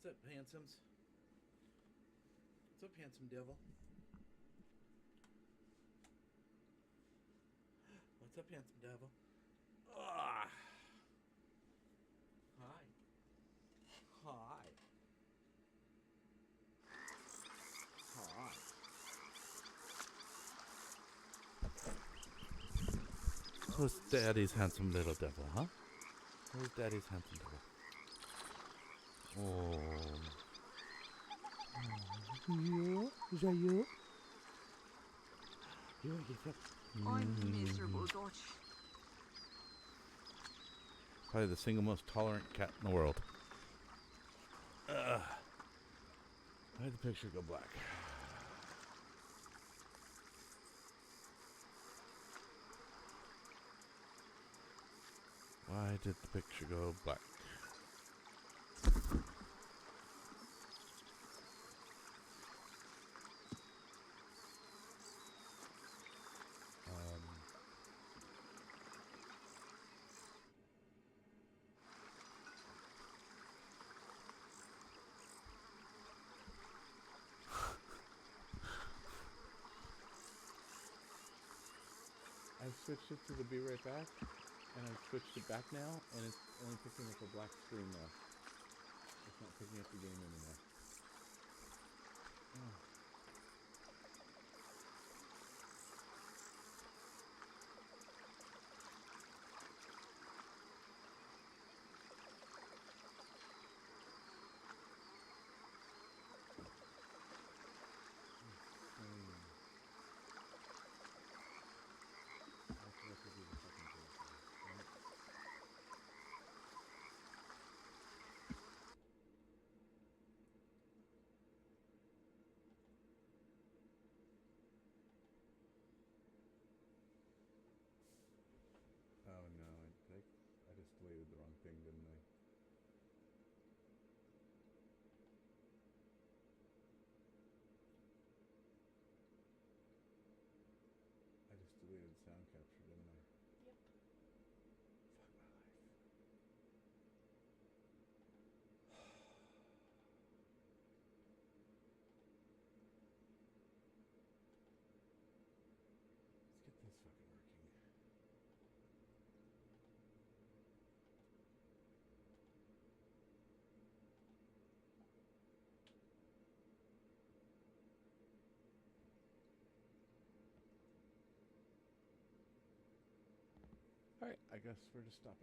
What's up, handsomes? What's up, handsome devil? What's up, handsome devil? Ah. Hi. Hi. Hi. Who's Daddy's handsome little devil, huh? Who's Daddy's handsome devil? Oh. You? Is that you? I'm miserable, Dutch. Probably the single most tolerant cat in the world. Why did the picture go black? Why did the picture go black? I switched it to the Be Right Back, and I switched it back now, and it's only picking up a black screen now. It's not picking up the game anymore. Oh. Oh no, I just deleted the wrong thing, didn't I? I just deleted sound capture, didn't I? Yep. Fuck my life. Let's get this fucking working. Alright, I guess we're just stopping